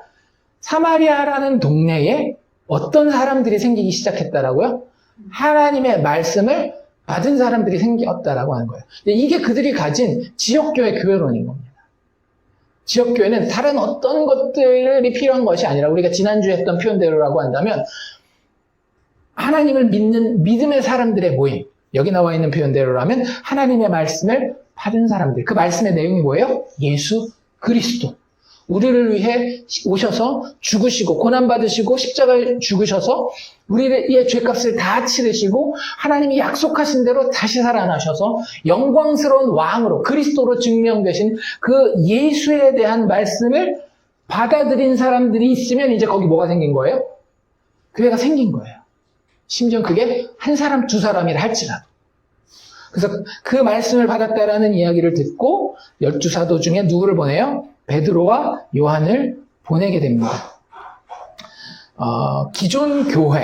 사마리아라는 동네에 어떤 사람들이 생기기 시작했다라고요? 하나님의 말씀을 받은 사람들이 생겼다라고 하는 거예요. 이게 그들이 가진 지역교회 교회론인 겁니다. 지역교회는 다른 어떤 것들이 필요한 것이 아니라 우리가 지난주에 했던 표현대로라고 한다면 하나님을 믿는 믿음의 사람들의 모임, 여기 나와 있는 표현대로라면 하나님의 말씀을 받은 사람들, 그 말씀의 내용이 뭐예요? 예수 그리스도. 우리를 위해 오셔서 죽으시고 고난받으시고 십자가에 죽으셔서 우리의 죄값을 다 치르시고 하나님이 약속하신 대로 다시 살아나셔서 영광스러운 왕으로 그리스도로 증명되신 그 예수에 대한 말씀을 받아들인 사람들이 있으면 이제 거기 뭐가 생긴 거예요? 교회가 생긴 거예요. 심지어 그게 한 사람, 두 사람이라 할지라도. 그래서 그 말씀을 받았다라는 이야기를 듣고 12사도 중에 누구를 보내요? 베드로와 요한을 보내게 됩니다. 기존 교회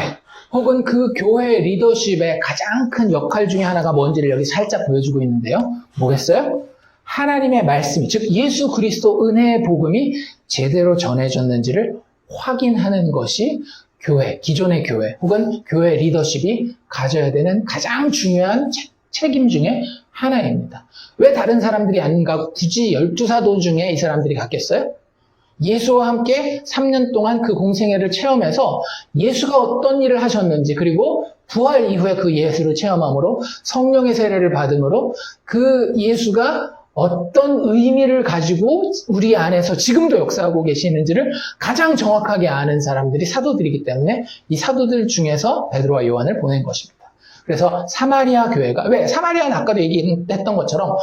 혹은 그 교회의 리더십의 가장 큰 역할 중에 하나가 뭔지를 여기 살짝 보여주고 있는데요. 뭐겠어요? 하나님의 말씀이, 즉 예수 그리스도 은혜의 복음이 제대로 전해졌는지를 확인하는 것이 교회, 기존의 교회 혹은 교회 리더십이 가져야 되는 가장 중요한 책임 중에 하나입니다. 왜 다른 사람들이 안 가고 굳이 12사도 중에 이 사람들이 갔겠어요? 예수와 함께 3년 동안 그 공생애를 체험해서 예수가 어떤 일을 하셨는지 그리고 부활 이후에 그 예수를 체험함으로 성령의 세례를 받음으로 그 예수가 어떤 의미를 가지고 우리 안에서 지금도 역사하고 계시는지를 가장 정확하게 아는 사람들이 사도들이기 때문에 이 사도들 중에서 베드로와 요한을 보낸 것입니다. 그래서 사마리아 교회가, 왜? 사마리아는 아까도 얘기했던 것처럼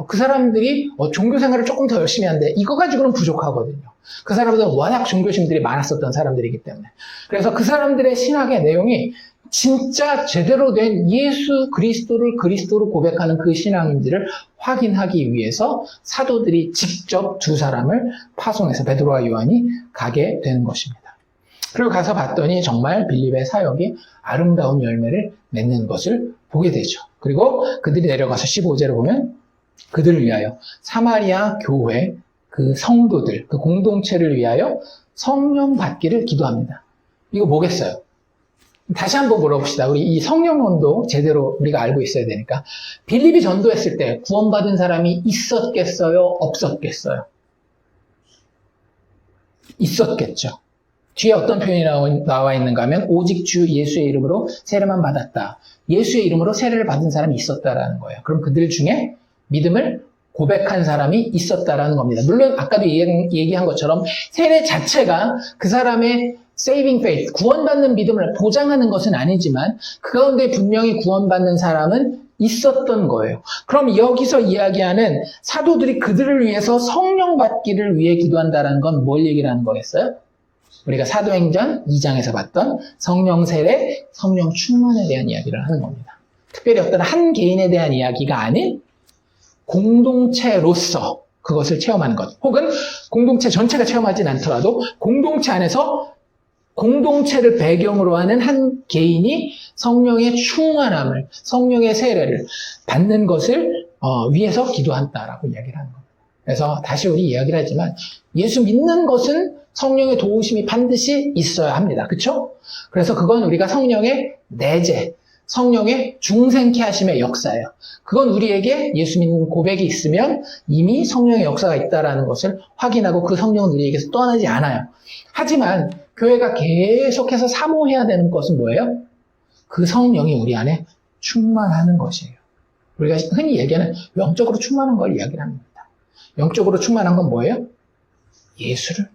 그 사람들이 종교 생활을 조금 더 열심히 한데 이거 가지고는 부족하거든요. 그 사람들은 워낙 종교심들이 많았었던 사람들이기 때문에. 그래서 그 사람들의 신학의 내용이 진짜 제대로 된 예수 그리스도를 그리스도로 고백하는 그 신앙인지를 확인하기 위해서 사도들이 직접 두 사람을 파송해서 베드로와 요한이 가게 되는 것입니다. 그리고 가서 봤더니 정말 빌립의 사역이 아름다운 열매를 맺는 것을 보게 되죠. 그리고 그들이 내려가서 15절을 보면 그들을 위하여 사마리아 교회 그 성도들, 그 공동체를 위하여 성령 받기를 기도합니다. 이거 뭐겠어요? 다시 한번 물어봅시다. 우리 이 성령론도 제대로 우리가 알고 있어야 되니까. 빌립이 전도했을 때 구원받은 사람이 있었겠어요? 없었겠어요? 있었겠죠. 뒤에 어떤 표현이 나와 있는가 하면 오직 주 예수의 이름으로 세례만 받았다. 예수의 이름으로 세례를 받은 사람이 있었다라는 거예요. 그럼 그들 중에 믿음을 고백한 사람이 있었다라는 겁니다. 물론 아까도 얘기한 것처럼 세례 자체가 그 사람의 saving faith, 구원받는 믿음을 보장하는 것은 아니지만 그 가운데 분명히 구원받는 사람은 있었던 거예요. 그럼 여기서 이야기하는 사도들이 그들을 위해서 성령 받기를 위해 기도한다는 건 뭘 얘기를 하는 거겠어요? 우리가 사도행전 2장에서 봤던 성령 세례, 성령 충만에 대한 이야기를 하는 겁니다. 특별히 어떤 한 개인에 대한 이야기가 아닌 공동체로서 그것을 체험하는 것. 혹은 공동체 전체가 체험하진 않더라도 공동체 안에서 공동체를 배경으로 하는 한 개인이 성령의 충만함을, 성령의 세례를 받는 것을 위해서 기도한다라고 이야기를 하는 겁니다. 그래서 다시 우리 이야기를 하지만 예수 믿는 것은 성령의 도우심이 반드시 있어야 합니다. 그렇죠? 그래서 그건 우리가 성령의 내재, 성령의 중생케 하심의 역사예요. 그건 우리에게 예수 믿는 고백이 있으면 이미 성령의 역사가 있다는 것을 확인하고 그 성령은 우리에게서 떠나지 않아요. 하지만 교회가 계속해서 사모해야 되는 것은 뭐예요? 그 성령이 우리 안에 충만하는 것이에요. 우리가 흔히 얘기하는 영적으로 충만한 걸 이야기를 합니다. 영적으로 충만한 건 뭐예요? 예수를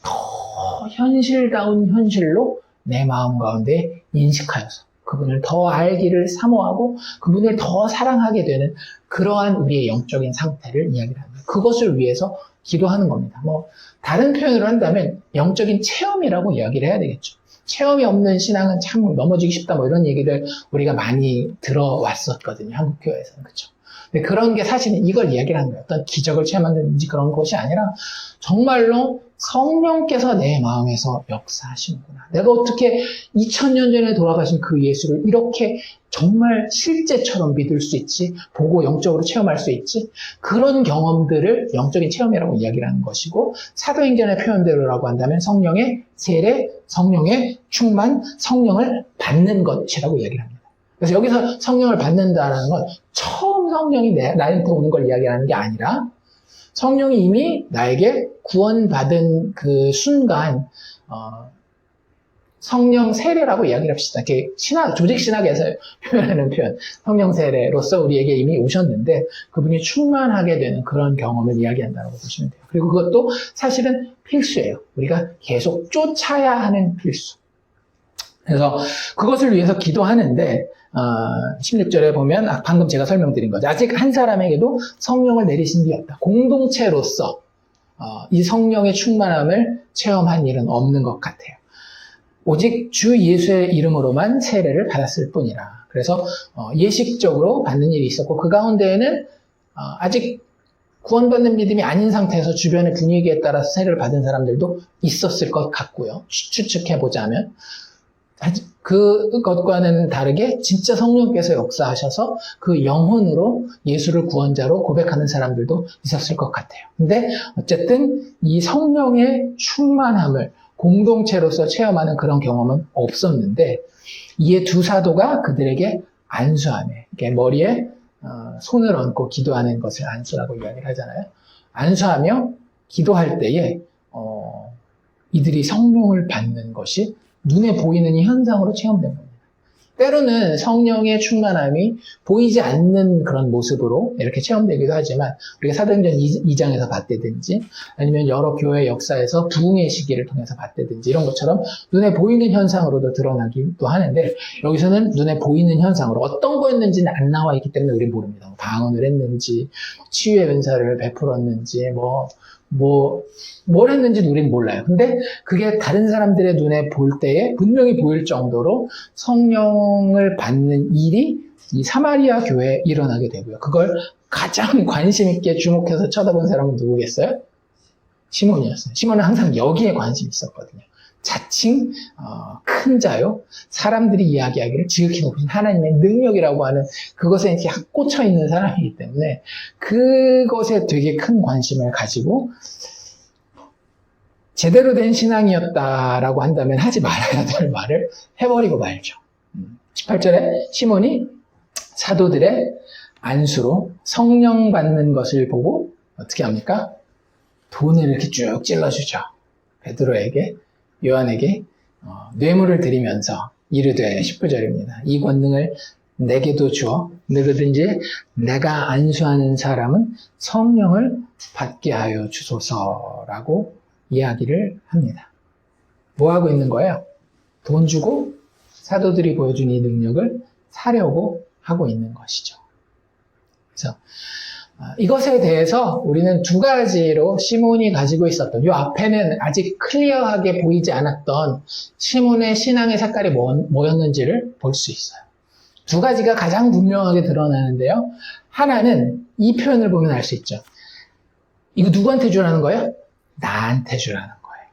더 현실다운 현실로 내 마음 가운데 인식하여서 그분을 더 알기를 사모하고 그분을 더 사랑하게 되는 그러한 우리의 영적인 상태를 이야기를 합니다. 그것을 위해서 기도하는 겁니다. 뭐 다른 표현으로 한다면 영적인 체험이라고 이야기를 해야 되겠죠. 체험이 없는 신앙은 참 넘어지기 쉽다 뭐 이런 얘기를 우리가 많이 들어왔었거든요. 한국교회에서는. 그렇죠. 근데 그런 게 사실은 이걸 이야기를 하는 거예요. 어떤 기적을 체험한다든지 그런 것이 아니라 정말로 성령께서 내 마음에서 역사하시는구나. 내가 어떻게 2000년 전에 돌아가신 그 예수를 이렇게 정말 실제처럼 믿을 수 있지? 보고 영적으로 체험할 수 있지? 그런 경험들을 영적인 체험이라고 이야기를 하는 것이고, 사도행전의 표현대로라고 한다면 성령의 세례, 성령의 충만, 성령을 받는 것이라고 이야기를 합니다. 그래서 여기서 성령을 받는다는 건 처음 성령이 나한테 오는 걸 이야기하는 게 아니라 성령이 이미 나에게 구원받은 그 순간 성령 세례라고 이야기를 합시다. 이렇게 조직 신학에서 표현하는 표현, 성령 세례로서 우리에게 이미 오셨는데 그분이 충만하게 되는 그런 경험을 이야기한다고 보시면 돼요. 그리고 그것도 사실은 필수예요. 우리가 계속 쫓아야 하는 필수. 그래서 그것을 위해서 기도하는데 16절에 보면 방금 제가 설명드린 거죠. 아직 한 사람에게도 성령을 내리신 게 없다. 공동체로서 이 성령의 충만함을 체험한 일은 없는 것 같아요. 오직 주 예수의 이름으로만 세례를 받았을 뿐이라. 그래서 예식적으로 받는 일이 있었고 그 가운데에는 아직 구원받는 믿음이 아닌 상태에서 주변의 분위기에 따라서 세례를 받은 사람들도 있었을 것 같고요. 추측해보자면. 그것과는 다르게 진짜 성령께서 역사하셔서 그 영혼으로 예수를 구원자로 고백하는 사람들도 있었을 것 같아요. 근데 어쨌든 이 성령의 충만함을 공동체로서 체험하는 그런 경험은 없었는데 이에 두 사도가 그들에게 안수하며 이렇게 머리에 손을 얹고 기도하는 것을 안수라고 이야기를 하잖아요. 안수하며 기도할 때에 이들이 성령을 받는 것이 눈에 보이는 이 현상으로 체험된 겁니다. 때로는 성령의 충만함이 보이지 않는 그런 모습으로 이렇게 체험되기도 하지만 우리가 사도행전 2장에서 봤다든지 아니면 여러 교회 역사에서 부흥의 시기를 통해서 봤다든지 이런 것처럼 눈에 보이는 현상으로도 드러나기도 하는데 여기서는 눈에 보이는 현상으로 어떤 거였는지는 안 나와 있기 때문에 우리는 모릅니다. 방언을 했는지 치유의 은사를 베풀었는지 뭘 했는지는 우린 몰라요. 근데 그게 다른 사람들의 눈에 볼 때에 분명히 보일 정도로 성령을 받는 일이 이 사마리아 교회에 일어나게 되고요. 그걸 가장 관심 있게 주목해서 쳐다본 사람은 누구겠어요? 시몬이었어요. 시몬은 항상 여기에 관심이 있었거든요. 자칭 큰 자요. 사람들이 이야기하기를 지극히 높은 하나님의 능력이라고 하는 그것에 이렇게 꽂혀 있는 사람이기 때문에 그것에 되게 큰 관심을 가지고 제대로 된 신앙이었다라고 한다면 하지 말아야 될 말을 해버리고 말죠. 18절에 시몬이 사도들의 안수로 성령 받는 것을 보고 어떻게 합니까? 돈을 이렇게 쭉 찔러주죠. 베드로에게 요한에게 뇌물을 드리면서 이르되 19절입니다. 이 권능을 내게도 주어 누구든지 내가 안수하는 사람은 성령을 받게 하여 주소서라고 이야기를 합니다. 뭐 하고 있는 거예요? 돈 주고 사도들이 보여준 이 능력을 사려고 하고 있는 것이죠. 그래서 이것에 대해서 우리는 두 가지로 시몬이 가지고 있었던, 이 앞에는 아직 클리어하게 보이지 않았던 시몬의 신앙의 색깔이 뭐였는지를 볼 수 있어요. 두 가지가 가장 분명하게 드러나는데요. 하나는 이 표현을 보면 알 수 있죠. 이거 누구한테 주라는 거예요? 나한테 주라는 거예요.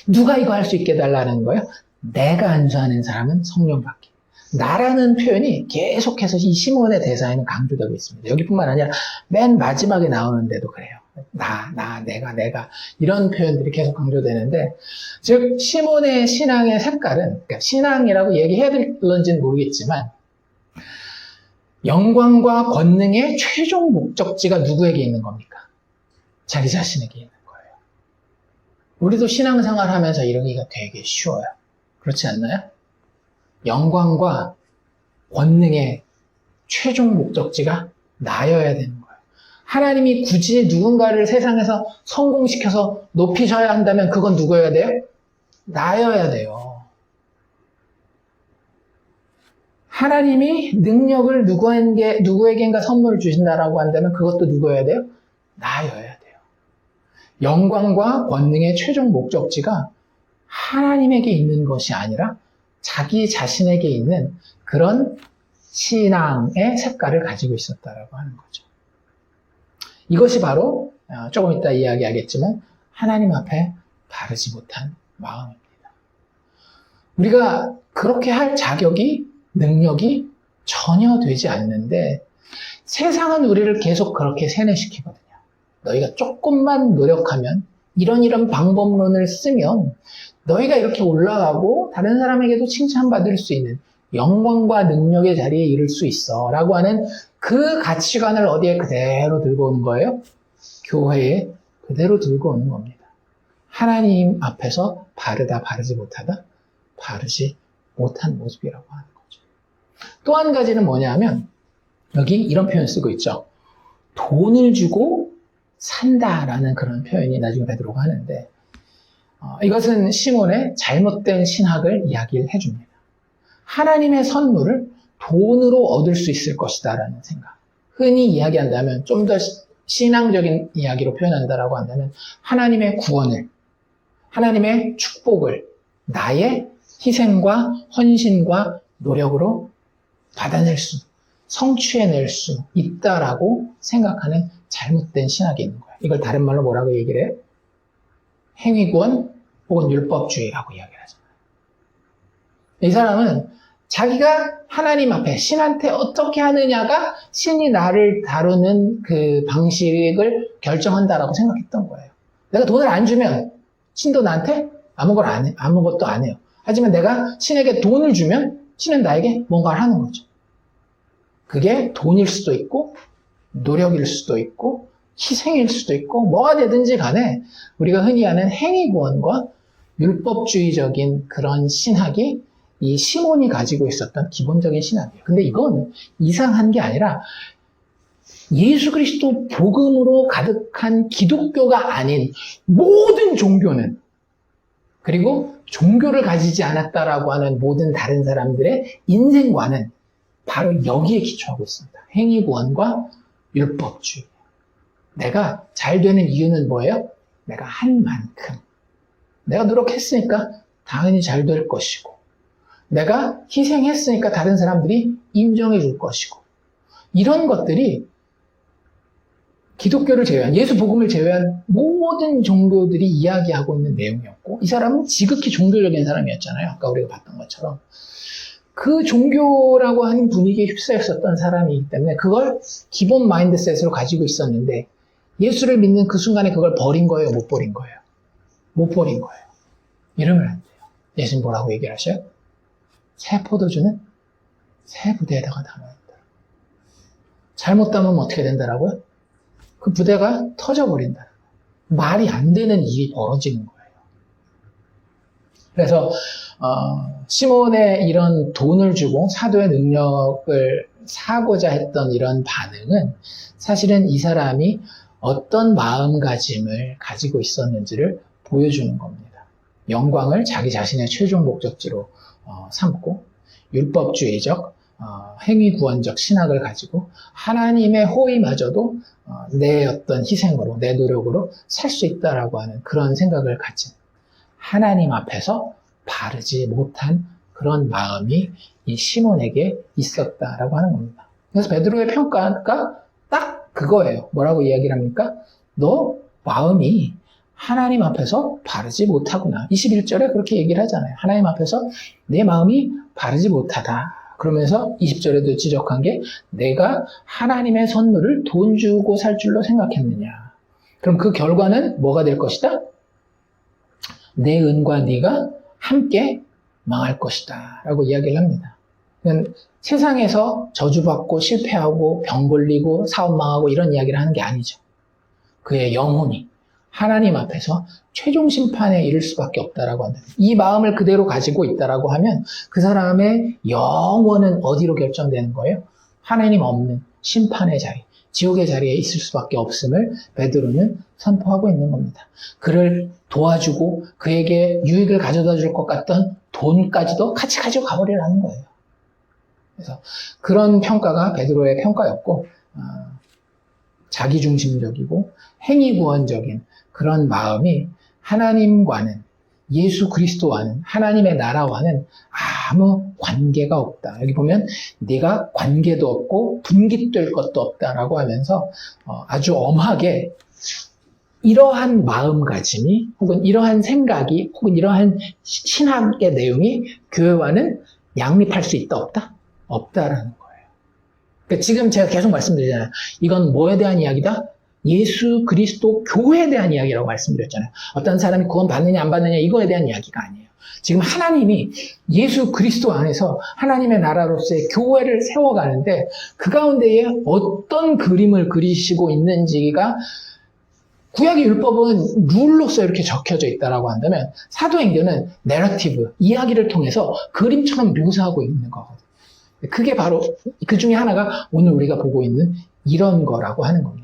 누가 이거 할 수 있게 해달라는 거예요? 내가 안수하는 사람은 성령 받게. 나라는 표현이 계속해서 이 시몬의 대사에는 강조되고 있습니다. 여기뿐만 아니라 맨 마지막에 나오는데도 그래요. 내가 이런 표현들이 계속 강조되는데, 즉 시몬의 신앙의 색깔은, 그러니까 신앙이라고 얘기해야 될런지는 모르겠지만 영광과 권능의 최종 목적지가 누구에게 있는 겁니까? 자기 자신에게 있는 거예요. 우리도 신앙생활 하면서 이러기가 되게 쉬워요. 그렇지 않나요? 영광과 권능의 최종 목적지가 나여야 되는 거예요. 하나님이 굳이 누군가를 세상에서 성공시켜서 높이셔야 한다면 그건 누구여야 돼요? 나여야 돼요. 하나님이 능력을 누구에겐가 선물을 주신다라고 한다면 그것도 누구여야 돼요? 나여야 돼요. 영광과 권능의 최종 목적지가 하나님에게 있는 것이 아니라 자기 자신에게 있는 그런 신앙의 색깔을 가지고 있었다라고 하는 거죠. 이것이 바로 조금 이따 이야기하겠지만 하나님 앞에 바르지 못한 마음입니다. 우리가 그렇게 할 자격이, 능력이 전혀 되지 않는데 세상은 우리를 계속 그렇게 세뇌시키거든요. 너희가 조금만 노력하면, 이런 방법론을 쓰면 너희가 이렇게 올라가고 다른 사람에게도 칭찬받을 수 있는 영광과 능력의 자리에 이를 수 있어 라고 하는 그 가치관을 어디에 그대로 들고 오는 거예요? 교회에 그대로 들고 오는 겁니다. 하나님 앞에서 바르지 못하다, 바르지 못한 모습이라고 하는 거죠. 또 한 가지는 뭐냐면 여기 이런 표현 쓰고 있죠. 돈을 주고 산다라는 그런 표현이 나중에 베드로가 하는데 이것은 시몬의 잘못된 신학을 이야기를 해줍니다. 하나님의 선물을 돈으로 얻을 수 있을 것이다라는 생각. 흔히 이야기한다면, 좀 더 신앙적인 이야기로 표현한다라고 한다면 하나님의 구원을, 하나님의 축복을 나의 희생과 헌신과 노력으로 받아낼 수, 성취해낼 수 있다라고 생각하는 잘못된 신학이 있는 거예요. 이걸 다른 말로 뭐라고 얘기를 해요? 행위구원 혹은 율법주의라고 이야기를 하잖아요. 이 사람은 자기가 하나님 앞에 신한테 어떻게 하느냐가 신이 나를 다루는 그 방식을 결정한다라고 생각했던 거예요. 내가 돈을 안 주면 신도 나한테 아무것도 안 해요. 하지만 내가 신에게 돈을 주면 신은 나에게 뭔가를 하는 거죠. 그게 돈일 수도 있고 노력일 수도 있고 희생일 수도 있고 뭐가 되든지 간에 우리가 흔히 하는 행위구원과 율법주의적인 그런 신학이 이 시몬이 가지고 있었던 기본적인 신학이에요. 근데 이건 이상한 게 아니라 예수 그리스도 복음으로 가득한 기독교가 아닌 모든 종교는, 그리고 종교를 가지지 않았다라고 하는 모든 다른 사람들의 인생관은 바로 여기에 기초하고 있습니다. 행위구원과 율법주의. 내가 잘 되는 이유는 뭐예요? 내가 한 만큼. 내가 노력했으니까 당연히 잘 될 것이고, 내가 희생했으니까 다른 사람들이 인정해 줄 것이고, 이런 것들이 기독교를 제외한, 예수 복음을 제외한 모든 종교들이 이야기하고 있는 내용이었고, 이 사람은 지극히 종교적인 사람이었잖아요. 아까 우리가 봤던 것처럼. 그 종교라고 하는 분위기에 휩싸였었던 사람이기 때문에 그걸 기본 마인드셋으로 가지고 있었는데, 예수를 믿는 그 순간에 그걸 버린 거예요? 못 버린 거예요? 못 버린 거예요. 이러면 안 돼요. 예수님 뭐라고 얘기를 하셔요? 새 포도주는 새 부대에다가 담아야 된다. 잘못 담으면 어떻게 된다라고요? 그 부대가 터져버린다. 말이 안 되는 일이 벌어지는 거예요. 그래서 시몬의 이런 돈을 주고 사도의 능력을 사고자 했던 이런 반응은 사실은 이 사람이 어떤 마음가짐을 가지고 있었는지를 보여주는 겁니다. 영광을 자기 자신의 최종 목적지로 삼고 율법주의적 행위구원적 신학을 가지고 하나님의 호의마저도 내 어떤 희생으로, 내 노력으로 살 수 있다라고 하는 그런 생각을 가진, 하나님 앞에서 바르지 못한 그런 마음이 이 시몬에게 있었다라고 하는 겁니다. 그래서 베드로의 평가가 딱 그거예요. 뭐라고 이야기를 합니까? 너 마음이 하나님 앞에서 바르지 못하구나. 21절에 그렇게 얘기를 하잖아요. 하나님 앞에서 내 마음이 바르지 못하다. 그러면서 20절에도 지적한 게, 내가 하나님의 선물을 돈 주고 살 줄로 생각했느냐. 그럼 그 결과는 뭐가 될 것이다? 내 은과 네가 함께 망할 것이다 라고 이야기를 합니다. 세상에서 저주받고 실패하고 병 걸리고 사업 망하고 이런 이야기를 하는 게 아니죠. 그의 영혼이 하나님 앞에서 최종 심판에 이를 수밖에 없다라고 한다. 이 마음을 그대로 가지고 있다라고 하면 그 사람의 영혼은 어디로 결정되는 거예요? 하나님 없는 심판의 자리, 지옥의 자리에 있을 수밖에 없음을 베드로는 선포하고 있는 겁니다. 그를 도와주고 그에게 유익을 가져다 줄 것 같던 돈까지도 같이 가지고 가버리라는 거예요. 그래서 그런 평가가 베드로의 평가였고, 자기중심적이고 행위구원적인 그런 마음이 하나님과는, 예수 그리스도와는, 하나님의 나라와는 아무 관계가 없다. 여기 보면 네가 관계도 없고 분깃될 것도 없다라고 하면서 아주 엄하게 이러한 마음가짐이, 혹은 이러한 생각이, 혹은 이러한 신학의 내용이 교회와는 양립할 수 있다, 없다? 없다라는 거예요. 그러니까 지금 제가 계속 말씀드리잖아요. 이건 뭐에 대한 이야기다? 예수 그리스도 교회에 대한 이야기라고 말씀드렸잖아요. 어떤 사람이 구원 받느냐 안 받느냐 이거에 대한 이야기가 아니에요. 지금 하나님이 예수 그리스도 안에서 하나님의 나라로서의 교회를 세워가는데 그 가운데에 어떤 그림을 그리시고 있는지가, 구약의 율법은 룰로서 이렇게 적혀져 있다라고 한다면 사도행전은 내러티브, 이야기를 통해서 그림처럼 묘사하고 있는 거거든요. 그게 바로 그 중에 하나가 오늘 우리가 보고 있는 이런 거라고 하는 겁니다.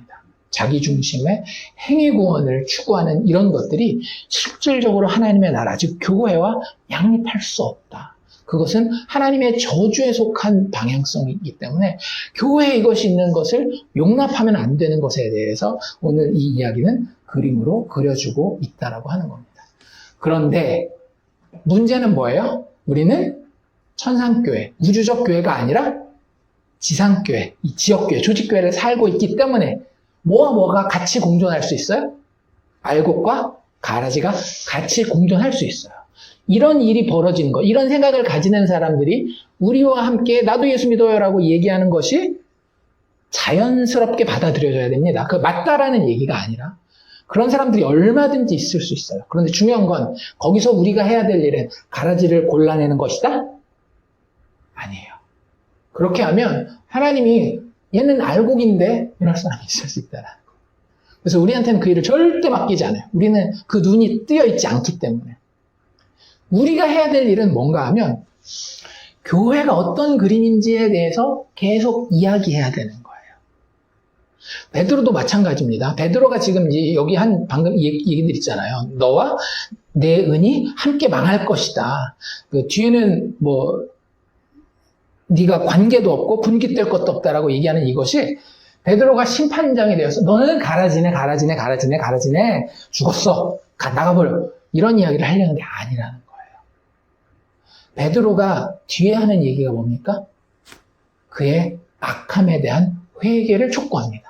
자기 중심의 행위구원을 추구하는 이런 것들이 실질적으로 하나님의 나라, 즉 교회와 양립할 수 없다. 그것은 하나님의 저주에 속한 방향성이기 때문에 교회에 이것이 있는 것을 용납하면 안 되는 것에 대해서 오늘 이 이야기는 그림으로 그려주고 있다라고 하는 겁니다. 그런데 문제는 뭐예요? 우리는 천상교회, 우주적 교회가 아니라 지상교회, 이 지역교회, 조직교회를 살고 있기 때문에 뭐와 뭐가 같이 공존할 수 있어요? 알곡과 가라지가 같이 공존할 수 있어요. 이런 일이 벌어지는 것, 이런 생각을 가지는 사람들이 우리와 함께 나도 예수 믿어요라고 얘기하는 것이 자연스럽게 받아들여져야 됩니다. 그 맞다라는 얘기가 아니라 그런 사람들이 얼마든지 있을 수 있어요. 그런데 중요한 건 거기서 우리가 해야 될 일은 가라지를 골라내는 것이다? 아니에요. 그렇게 하면 하나님이 얘는 알곡인데 이럴 사람이 있을 수 있다라는 거예요. 그래서 우리한테는 그 일을 절대 맡기지 않아요. 우리는 그 눈이 뜨여 있지 않기 때문에. 우리가 해야 될 일은 뭔가 하면 교회가 어떤 그림인지에 대해서 계속 이야기해야 되는 거예요. 베드로도 마찬가지입니다. 베드로가 지금 여기 방금 얘기들 있잖아요. 너와 내 은이 함께 망할 것이다. 그 뒤에는 네가 관계도 없고 분깃될 것도 없다라고 얘기하는 이것이 베드로가 심판장이 되어서 너는 가라지네 죽었어 나가버려 이런 이야기를 하려는 게 아니라는 거예요. 베드로가 뒤에 하는 얘기가 뭡니까? 그의 악함에 대한 회개를 촉구합니다.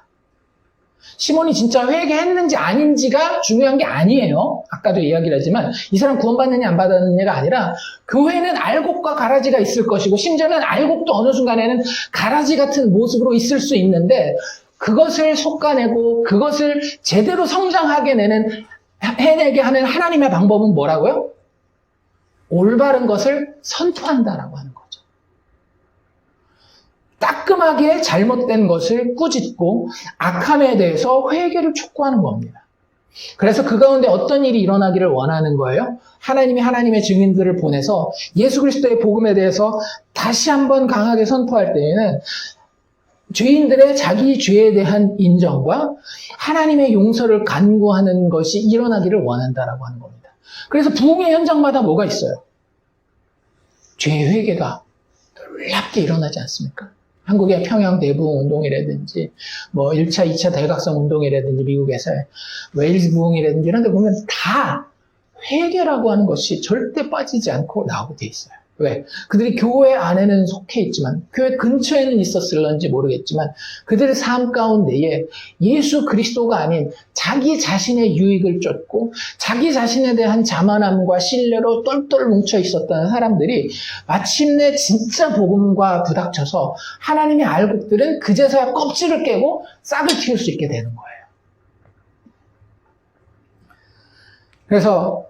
시몬이 진짜 회개했는지 아닌지가 중요한 게 아니에요. 아까도 이야기를 했지만 이 사람 구원받느냐 안 받았느냐가 아니라 교회는 알곡과 가라지가 있을 것이고 심지어는 알곡도 어느 순간에는 가라지 같은 모습으로 있을 수 있는데 그것을 솎아내고 그것을 제대로 성장하게 해내게 하는 하나님의 방법은 뭐라고요? 올바른 것을 선포한다라고 하는 거죠. 따끔하게 잘못된 것을 꾸짖고 악함에 대해서 회개를 촉구하는 겁니다. 그래서 그 가운데 어떤 일이 일어나기를 원하는 거예요? 하나님이 하나님의 증인들을 보내서 예수 그리스도의 복음에 대해서 다시 한번 강하게 선포할 때에는 죄인들의 자기 죄에 대한 인정과 하나님의 용서를 간구하는 것이 일어나기를 원한다라고 하는 겁니다. 그래서 부흥의 현장마다 뭐가 있어요? 죄의 회개가 놀랍게 일어나지 않습니까? 한국의 평양 대부흥 운동이라든지 1차, 2차 대각성 운동이라든지 미국에서의 웨일즈 부흥이라든지 이런 데 보면 다 회개라고 하는 것이 절대 빠지지 않고 나오게 돼 있어요. 왜? 그들이 교회 안에는 속해 있지만 교회 근처에는 있었을런지 모르겠지만 그들의 삶 가운데에 예수 그리스도가 아닌 자기 자신의 유익을 쫓고 자기 자신에 대한 자만함과 신뢰로 똘똘 뭉쳐 있었던 사람들이 마침내 진짜 복음과 부닥쳐서 하나님의 알곡들은 그제서야 껍질을 깨고 싹을 틔울 수 있게 되는 거예요. 그래서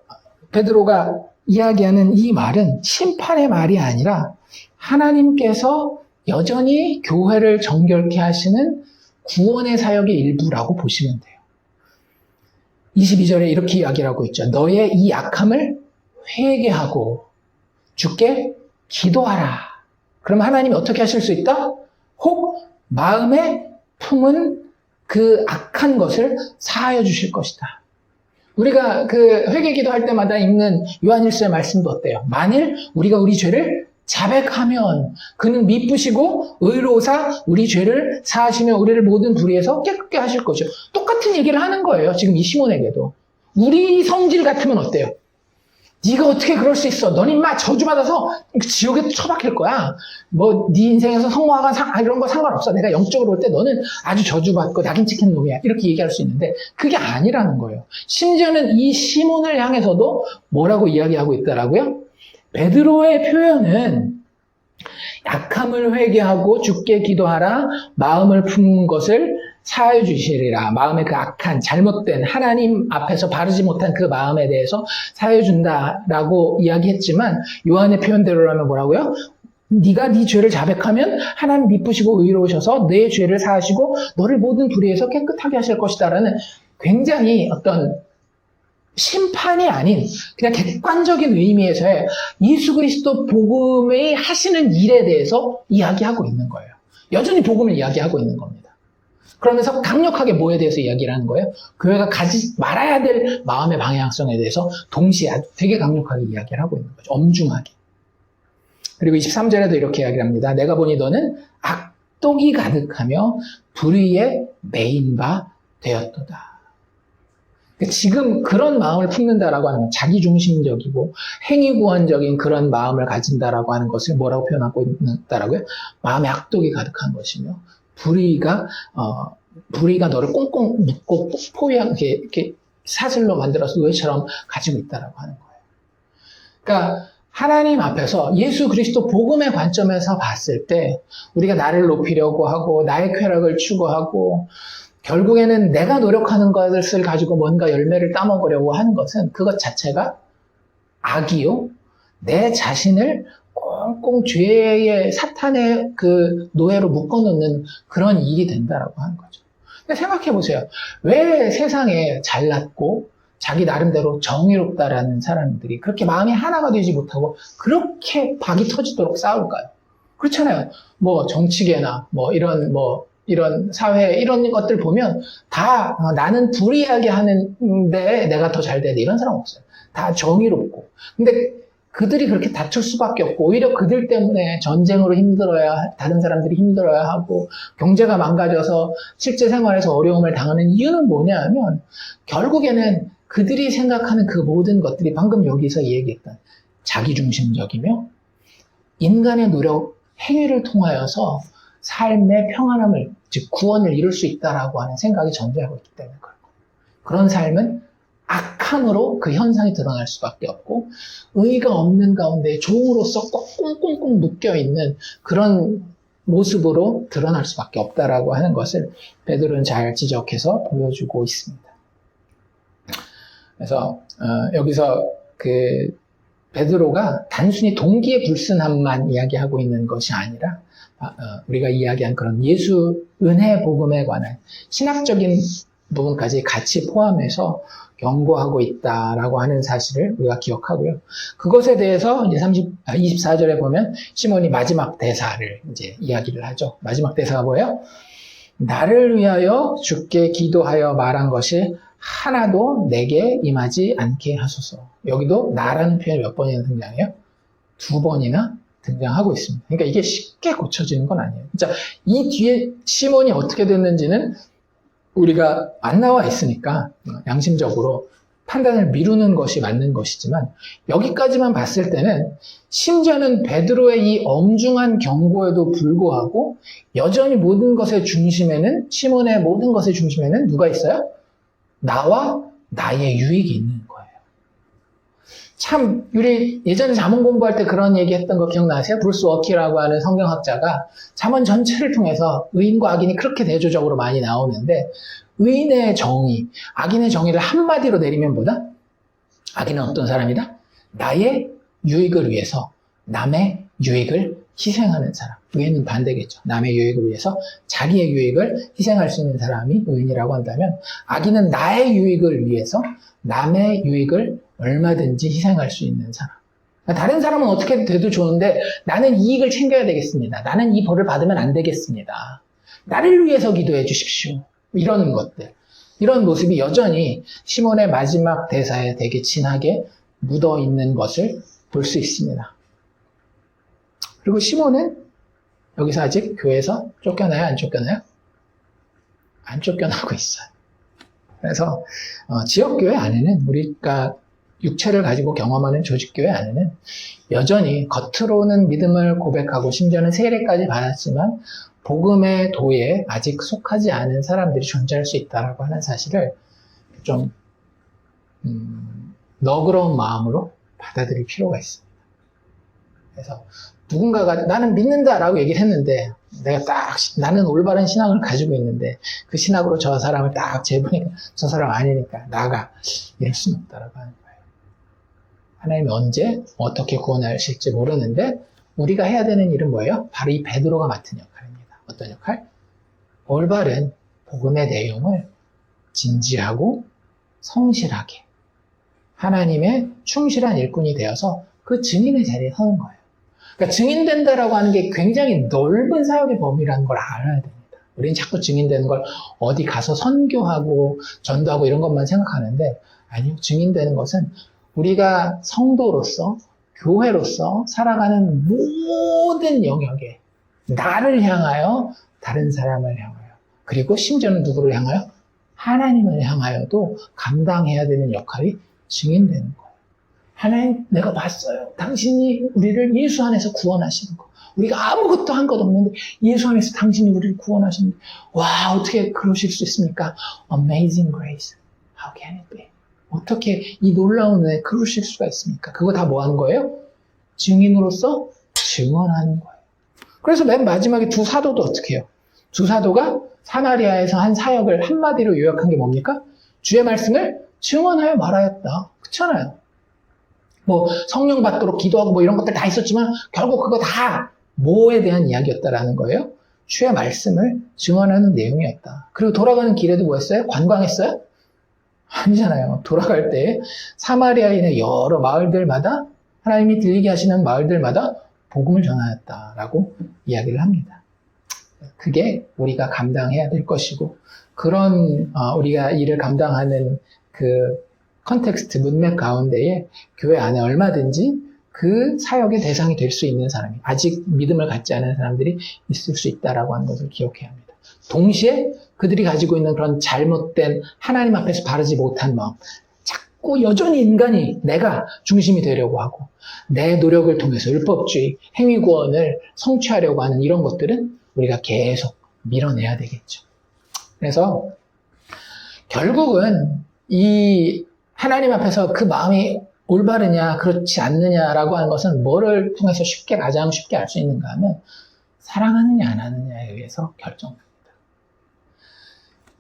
베드로가 이야기하는 이 말은 심판의 말이 아니라 하나님께서 여전히 교회를 정결케 하시는 구원의 사역의 일부라고 보시면 돼요. 22절에 이렇게 이야기를 하고 있죠. 너의 이 약함을 회개하고 주께 기도하라. 그럼 하나님이 어떻게 하실 수 있다? 혹 마음에 품은 그 악한 것을 사하여 주실 것이다. 우리가 그 회개기도 할 때마다 읽는 요한일서의 말씀도 어때요? 만일 우리가 우리 죄를 자백하면 그는 미쁘시고 의로우사 우리 죄를 사하시며 우리를 모든 불의에서 깨끗게 하실 것이요. 똑같은 얘기를 하는 거예요. 지금 이 시몬에게도. 우리 성질 같으면 어때요? 네가 어떻게 그럴 수 있어? 넌 인마 저주받아서 지옥에 처박힐 거야. 뭐 네 인생에서 성공하거나 이런 거 상관없어. 내가 영적으로 볼 때 너는 아주 저주받고 낙인 찍힌 놈이야. 이렇게 얘기할 수 있는데 그게 아니라는 거예요. 심지어는 이 시몬을 향해서도 뭐라고 이야기하고 있더라고요? 베드로의 표현은 약함을 회개하고 주께 기도하라 마음을 품은 것을 사하여 주시리라. 마음의 그 악한 잘못된 하나님 앞에서 바르지 못한 그 마음에 대해서 사하여 준다라고 이야기했지만 요한의 표현대로라면 뭐라고요? 네가 네 죄를 자백하면 하나님 미쁘시고 의로우셔서 내 죄를 사하시고 너를 모든 불의에서 깨끗하게 하실 것이다라는 굉장히 어떤 심판이 아닌 그냥 객관적인 의미에서의 예수 그리스도 복음의 하시는 일에 대해서 이야기하고 있는 거예요. 여전히 복음을 이야기하고 있는 겁니다. 그러면서 강력하게 뭐에 대해서 이야기를 하는 거예요? 교회가 가지 말아야 될 마음의 방향성에 대해서 동시에 아주 되게 강력하게 이야기를 하고 있는 거죠. 엄중하게. 그리고 23절에도 이렇게 이야기를 합니다. 내가 보니 너는 악독이 가득하며 불의에 매인 바 되었도다. 지금 그런 마음을 품는다라고 하는 건 자기중심적이고 행위구원적인 그런 마음을 가진다라고 하는 것을 뭐라고 표현하고 있다라고요? 마음에 악독이 가득한 것이며 불의가 너를 꽁꽁 묶고 포위하게 이렇게 사슬로 만들어서 노예처럼 가지고 있다라고 하는 거예요. 그러니까 하나님 앞에서 예수 그리스도 복음의 관점에서 봤을 때 우리가 나를 높이려고 하고 나의 쾌락을 추구하고 결국에는 내가 노력하는 것을 가지고 뭔가 열매를 따먹으려고 하는 것은 그것 자체가 악이요. 내 자신을 꽁꽁 죄의 사탄의 그 노예로 묶어놓는 그런 일이 된다라고 하는 거죠. 근데 생각해 보세요. 왜 세상에 잘났고 자기 나름대로 정의롭다라는 사람들이 그렇게 마음이 하나가 되지 못하고 그렇게 박이 터지도록 싸울까요? 그렇잖아요. 뭐 정치계나 이런 사회 이런 것들 보면 다 나는 불이하게 하는데 내가 더 잘 돼야 돼 이런 사람 없어요. 다 정의롭고. 근데 그들이 그렇게 다툴 수밖에 없고 오히려 그들 때문에 전쟁으로 힘들어야 다른 사람들이 힘들어야 하고 경제가 망가져서 실제 생활에서 어려움을 당하는 이유는 뭐냐 하면 결국에는 그들이 생각하는 그 모든 것들이 방금 여기서 얘기했던 자기중심적이며 인간의 노력, 행위를 통하여서 삶의 평안함을, 즉 구원을 이룰 수 있다라고 하는 생각이 전제하고 있기 때문에 그렇고 그런 삶은 악함으로 그 현상이 드러날 수밖에 없고 의의가 없는 가운데 종으로서 꽁꽁꽁꽁 묶여있는 그런 모습으로 드러날 수밖에 없다라고 하는 것을 베드로는 잘 지적해서 보여주고 있습니다. 그래서 여기서 그 베드로가 단순히 동기의 불순함만 이야기하고 있는 것이 아니라 우리가 이야기한 그런 예수 은혜 복음에 관한 신학적인 부분까지 같이 포함해서 경고하고 있다라고 하는 사실을 우리가 기억하고요. 그것에 대해서 이제 24절에 보면 시몬이 마지막 대사를 이제 이야기를 하죠. 마지막 대사가 뭐예요? 나를 위하여 주께 기도하여 말한 것이 하나도 내게 임하지 않게 하소서. 여기도 나라는 표현이 몇 번이나 등장해요? 2번이나 등장하고 있습니다. 그러니까 이게 쉽게 고쳐지는 건 아니에요. 진짜 이 뒤에 시몬이 어떻게 됐는지는 우리가 안 나와 있으니까 양심적으로 판단을 미루는 것이 맞는 것이지만 여기까지만 봤을 때는 심지어는 베드로의 이 엄중한 경고에도 불구하고 여전히 모든 것의 중심에는 시몬의 모든 것의 중심에는 누가 있어요? 나와 나의 유익이 있는 거예요. 참 우리 예전에 잠언 공부할 때 그런 얘기 했던 거 기억나세요? 브루스 워키라고 하는 성경학자가 잠언 전체를 통해서 의인과 악인이 그렇게 대조적으로 많이 나오는데 의인의 정의, 악인의 정의를 한마디로 내리면 뭐다? 악인은 어떤 사람이다? 나의 유익을 위해서 남의 유익을 희생하는 사람. 의인은 반대겠죠. 남의 유익을 위해서 자기의 유익을 희생할 수 있는 사람이 의인이라고 한다면 악인은 나의 유익을 위해서 남의 유익을 얼마든지 희생할 수 있는 사람. 다른 사람은 어떻게 돼도 좋은데 나는 이익을 챙겨야 되겠습니다. 나는 이 벌을 받으면 안 되겠습니다. 나를 위해서 기도해 주십시오. 이런 것들. 이런 모습이 여전히 시몬의 마지막 대사에 되게 진하게 묻어 있는 것을 볼 수 있습니다. 그리고 시몬은 여기서 아직 교회에서 쫓겨나요? 안 쫓겨나요? 안 쫓겨나고 있어요. 그래서 지역교회 안에는 우리가 육체를 가지고 경험하는 조직교회 안에는 여전히 겉으로는 믿음을 고백하고 심지어는 세례까지 받았지만 복음의 도에 아직 속하지 않은 사람들이 존재할 수 있다라고 하는 사실을 좀 너그러운 마음으로 받아들일 필요가 있습니다. 그래서 누군가가 나는 믿는다라고 얘기를 했는데 내가 딱 나는 올바른 신앙을 가지고 있는데 그 신학으로 저 사람을 딱 재보니까 저 사람 아니니까 나가 이럴 수는 없다라고 하는 거예요. 하나님이 언제 어떻게 구원하실지 모르는데 우리가 해야 되는 일은 뭐예요? 바로 이 베드로가 맡은 역할입니다. 어떤 역할? 올바른 복음의 내용을 진지하고 성실하게 하나님의 충실한 일꾼이 되어서 그 증인의 자리에 서는 거예요. 그러니까 증인된다라고 하는 게 굉장히 넓은 사역의 범위라는 걸 알아야 됩니다. 우리는 자꾸 증인되는 걸 어디 가서 선교하고 전도하고 이런 것만 생각하는데 아니요. 증인되는 것은 우리가 성도로서 교회로서 살아가는 모든 영역에 나를 향하여 다른 사람을 향하여 그리고 심지어는 누구를 향하여? 하나님을 향하여도 감당해야 되는 역할이 증인되는 거예요. 하나님 내가 봤어요. 당신이 우리를 예수 안에서 구원하시는 거. 우리가 아무것도 한 것 없는데 예수 안에서 당신이 우리를 구원하시는데 와 어떻게 그러실 수 있습니까? Amazing grace. How can it be? 어떻게 이 놀라운 은혜 그러실 수가 있습니까? 그거 다 뭐 하는 거예요? 증인으로서 증언하는 거예요. 그래서 맨 마지막에 두 사도도 어떻게 해요? 두 사도가 사마리아에서 한 사역을 한마디로 요약한 게 뭡니까? 주의 말씀을 증언하여 말하였다. 그렇잖아요. 뭐 성령 받도록 기도하고 뭐 이런 것들 다 있었지만 결국 그거 다 뭐에 대한 이야기였다라는 거예요? 주의 말씀을 증언하는 내용이었다. 그리고 돌아가는 길에도 뭐였어요? 관광했어요? 아니잖아요. 돌아갈 때 사마리아인의 여러 마을들마다 하나님이 들리게 하시는 마을들마다 복음을 전하였다라고 이야기를 합니다. 그게 우리가 감당해야 될 것이고 그런 우리가 일을 감당하는 그 컨텍스트, 문맥 가운데에 교회 안에 얼마든지 그 사역의 대상이 될 수 있는 사람이 아직 믿음을 갖지 않은 사람들이 있을 수 있다라고 하는 것을 기억해야 합니다. 동시에 그들이 가지고 있는 그런 잘못된 하나님 앞에서 바르지 못한 마음 자꾸 여전히 인간이 내가 중심이 되려고 하고 내 노력을 통해서 율법주의, 행위구원을 성취하려고 하는 이런 것들은 우리가 계속 밀어내야 되겠죠. 그래서 결국은 이 하나님 앞에서 그 마음이 올바르냐 그렇지 않느냐라고 하는 것은 뭐를 통해서 가장 쉽게 알 수 있는가 하면 사랑하느냐 안 하느냐에 의해서 결정됩니다.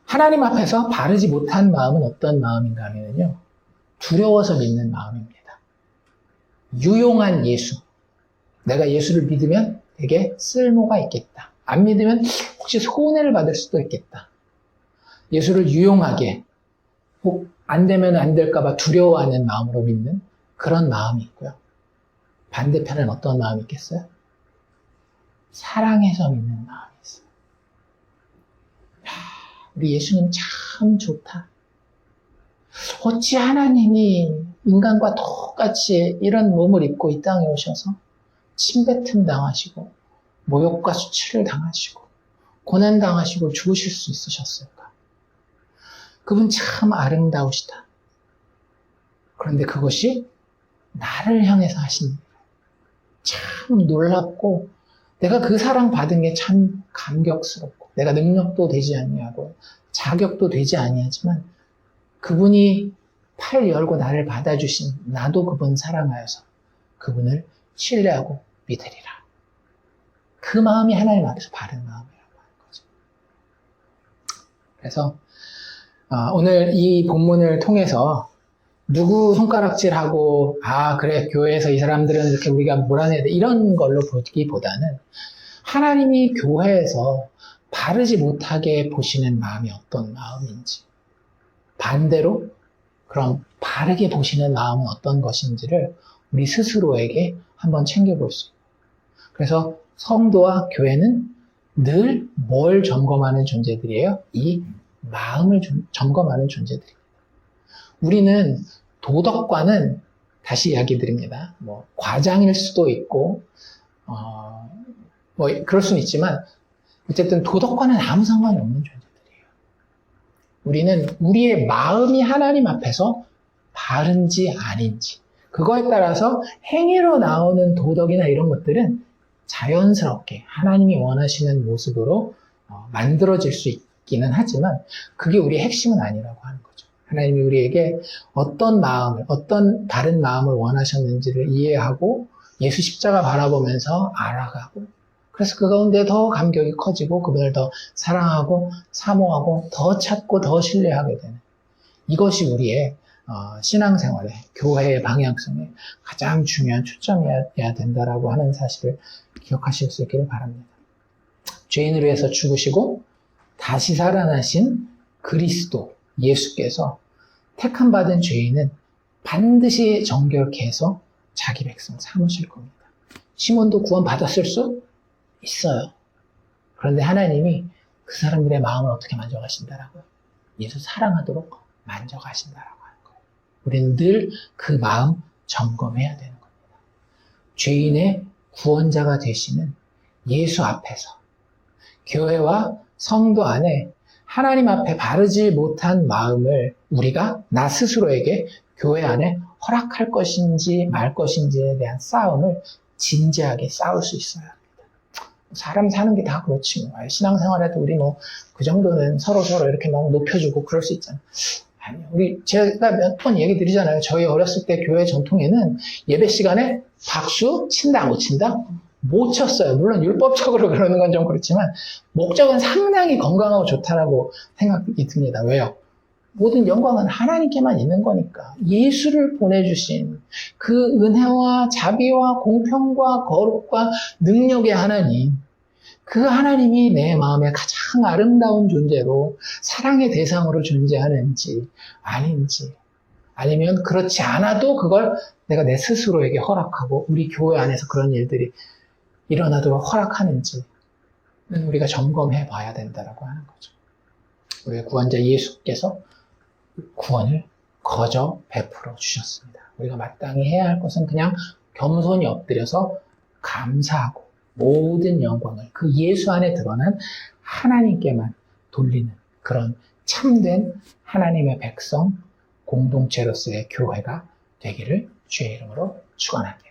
하나님 앞에서 바르지 못한 마음은 어떤 마음인가 하면요. 두려워서 믿는 마음입니다. 유용한 예수. 내가 예수를 믿으면 되게 쓸모가 있겠다. 안 믿으면 혹시 손해를 받을 수도 있겠다. 예수를 유용하게 꼭 안 되면 안 될까봐 두려워하는 마음으로 믿는 그런 마음이 있고요. 반대편은 어떤 마음이 있겠어요? 사랑해서 믿는 마음이 있어요. 우리 예수님 참 좋다. 어찌 하나님이 인간과 똑같이 이런 몸을 입고 이 땅에 오셔서 침뱉음 당하시고 모욕과 수치를 당하시고 고난 당하시고 죽으실 수 있으셨을까? 그분 참 아름다우시다. 그런데 그것이 나를 향해서 하신 일이에요. 참 놀랍고 내가 그 사랑 받은 게 참 감격스럽고 내가 능력도 되지 아니하고 자격도 되지 아니하지만 그분이 팔 열고 나를 받아주신 나도 그분 사랑하여서 그분을 신뢰하고 믿으리라. 그 마음이 하나님 앞에서 바른 마음이라고 하는 거죠. 그래서 오늘 이 본문을 통해서 누구 손가락질하고 그래 교회에서 이 사람들은 이렇게 우리가 몰아내야 돼 이런 걸로 보기보다는 하나님이 교회에서 바르지 못하게 보시는 마음이 어떤 마음인지 반대로 그럼 바르게 보시는 마음은 어떤 것인지를 우리 스스로에게 한번 챙겨볼 수 있어요. 그래서 성도와 교회는 늘 뭘 점검하는 존재들이에요? 이 마음을 점검하는 존재들입니다. 우리는 도덕과는 다시 이야기 드립니다. 과장일 수도 있고 뭐 그럴 수는 있지만 어쨌든 도덕과는 아무 상관이 없는 존재들이에요. 우리는 우리의 마음이 하나님 앞에서 바른지 아닌지 그거에 따라서 행위로 나오는 도덕이나 이런 것들은 자연스럽게 하나님이 원하시는 모습으로 만들어질 수 있기는 하지만 그게 우리의 핵심은 아니라고 하는 거죠. 하나님이 우리에게 어떤 마음을, 어떤 바른 마음을 원하셨는지를 이해하고 예수 십자가 바라보면서 알아가고 그래서 그 가운데 더 감격이 커지고 그분을 더 사랑하고 사모하고 더 찾고 더 신뢰하게 되는 이것이 우리의 신앙생활의 교회의 방향성에 가장 중요한 초점이어야 된다라고 하는 사실을 기억하실 수 있기를 바랍니다. 죄인을 위해서 죽으시고 다시 살아나신 그리스도 예수께서 택함 받은 죄인은 반드시 정결케 해서 자기 백성 삼으실 겁니다. 시몬도 구원 받았을 수 있어요. 그런데 하나님이 그 사람들의 마음을 어떻게 만져가신다라고요? 예수 사랑하도록 만져가신다라고 하는 거예요. 우리는 늘 그 마음 점검해야 되는 겁니다. 죄인의 구원자가 되시는 예수 앞에서 교회와 성도 안에 하나님 앞에 바르지 못한 마음을 우리가 나 스스로에게 교회 안에 허락할 것인지 말 것인지에 대한 싸움을 진지하게 싸울 수 있어야 합니다. 사람 사는 게 다 그렇지 뭐. 신앙생활에도 우리 뭐 그 정도는 서로 이렇게 막 높여주고 그럴 수 있잖아요. 아니, 제가 몇 번 얘기 드리잖아요. 저희 어렸을 때 교회 전통에는 예배 시간에 박수 친다 못 친다? 못 쳤어요. 물론 율법적으로 그러는 건 좀 그렇지만 목적은 상당히 건강하고 좋다라고 생각이 듭니다. 왜요? 모든 영광은 하나님께만 있는 거니까 예수를 보내주신 그 은혜와 자비와 공평과 거룩과 능력의 하나님 그 하나님이 내 마음에 가장 아름다운 존재로 사랑의 대상으로 존재하는지 아닌지 아니면 그렇지 않아도 그걸 내가 내 스스로에게 허락하고 우리 교회 안에서 그런 일들이 일어나도록 허락하는지는 우리가 점검해 봐야 된다라고 하는 거죠. 우리의 구원자 예수께서 구원을 거저 베풀어 주셨습니다. 우리가 마땅히 해야 할 것은 그냥 겸손히 엎드려서 감사하고 모든 영광을 그 예수 안에 드러난 하나님께만 돌리는 그런 참된 하나님의 백성 공동체로서의 교회가 되기를 주의 이름으로 축원합니다.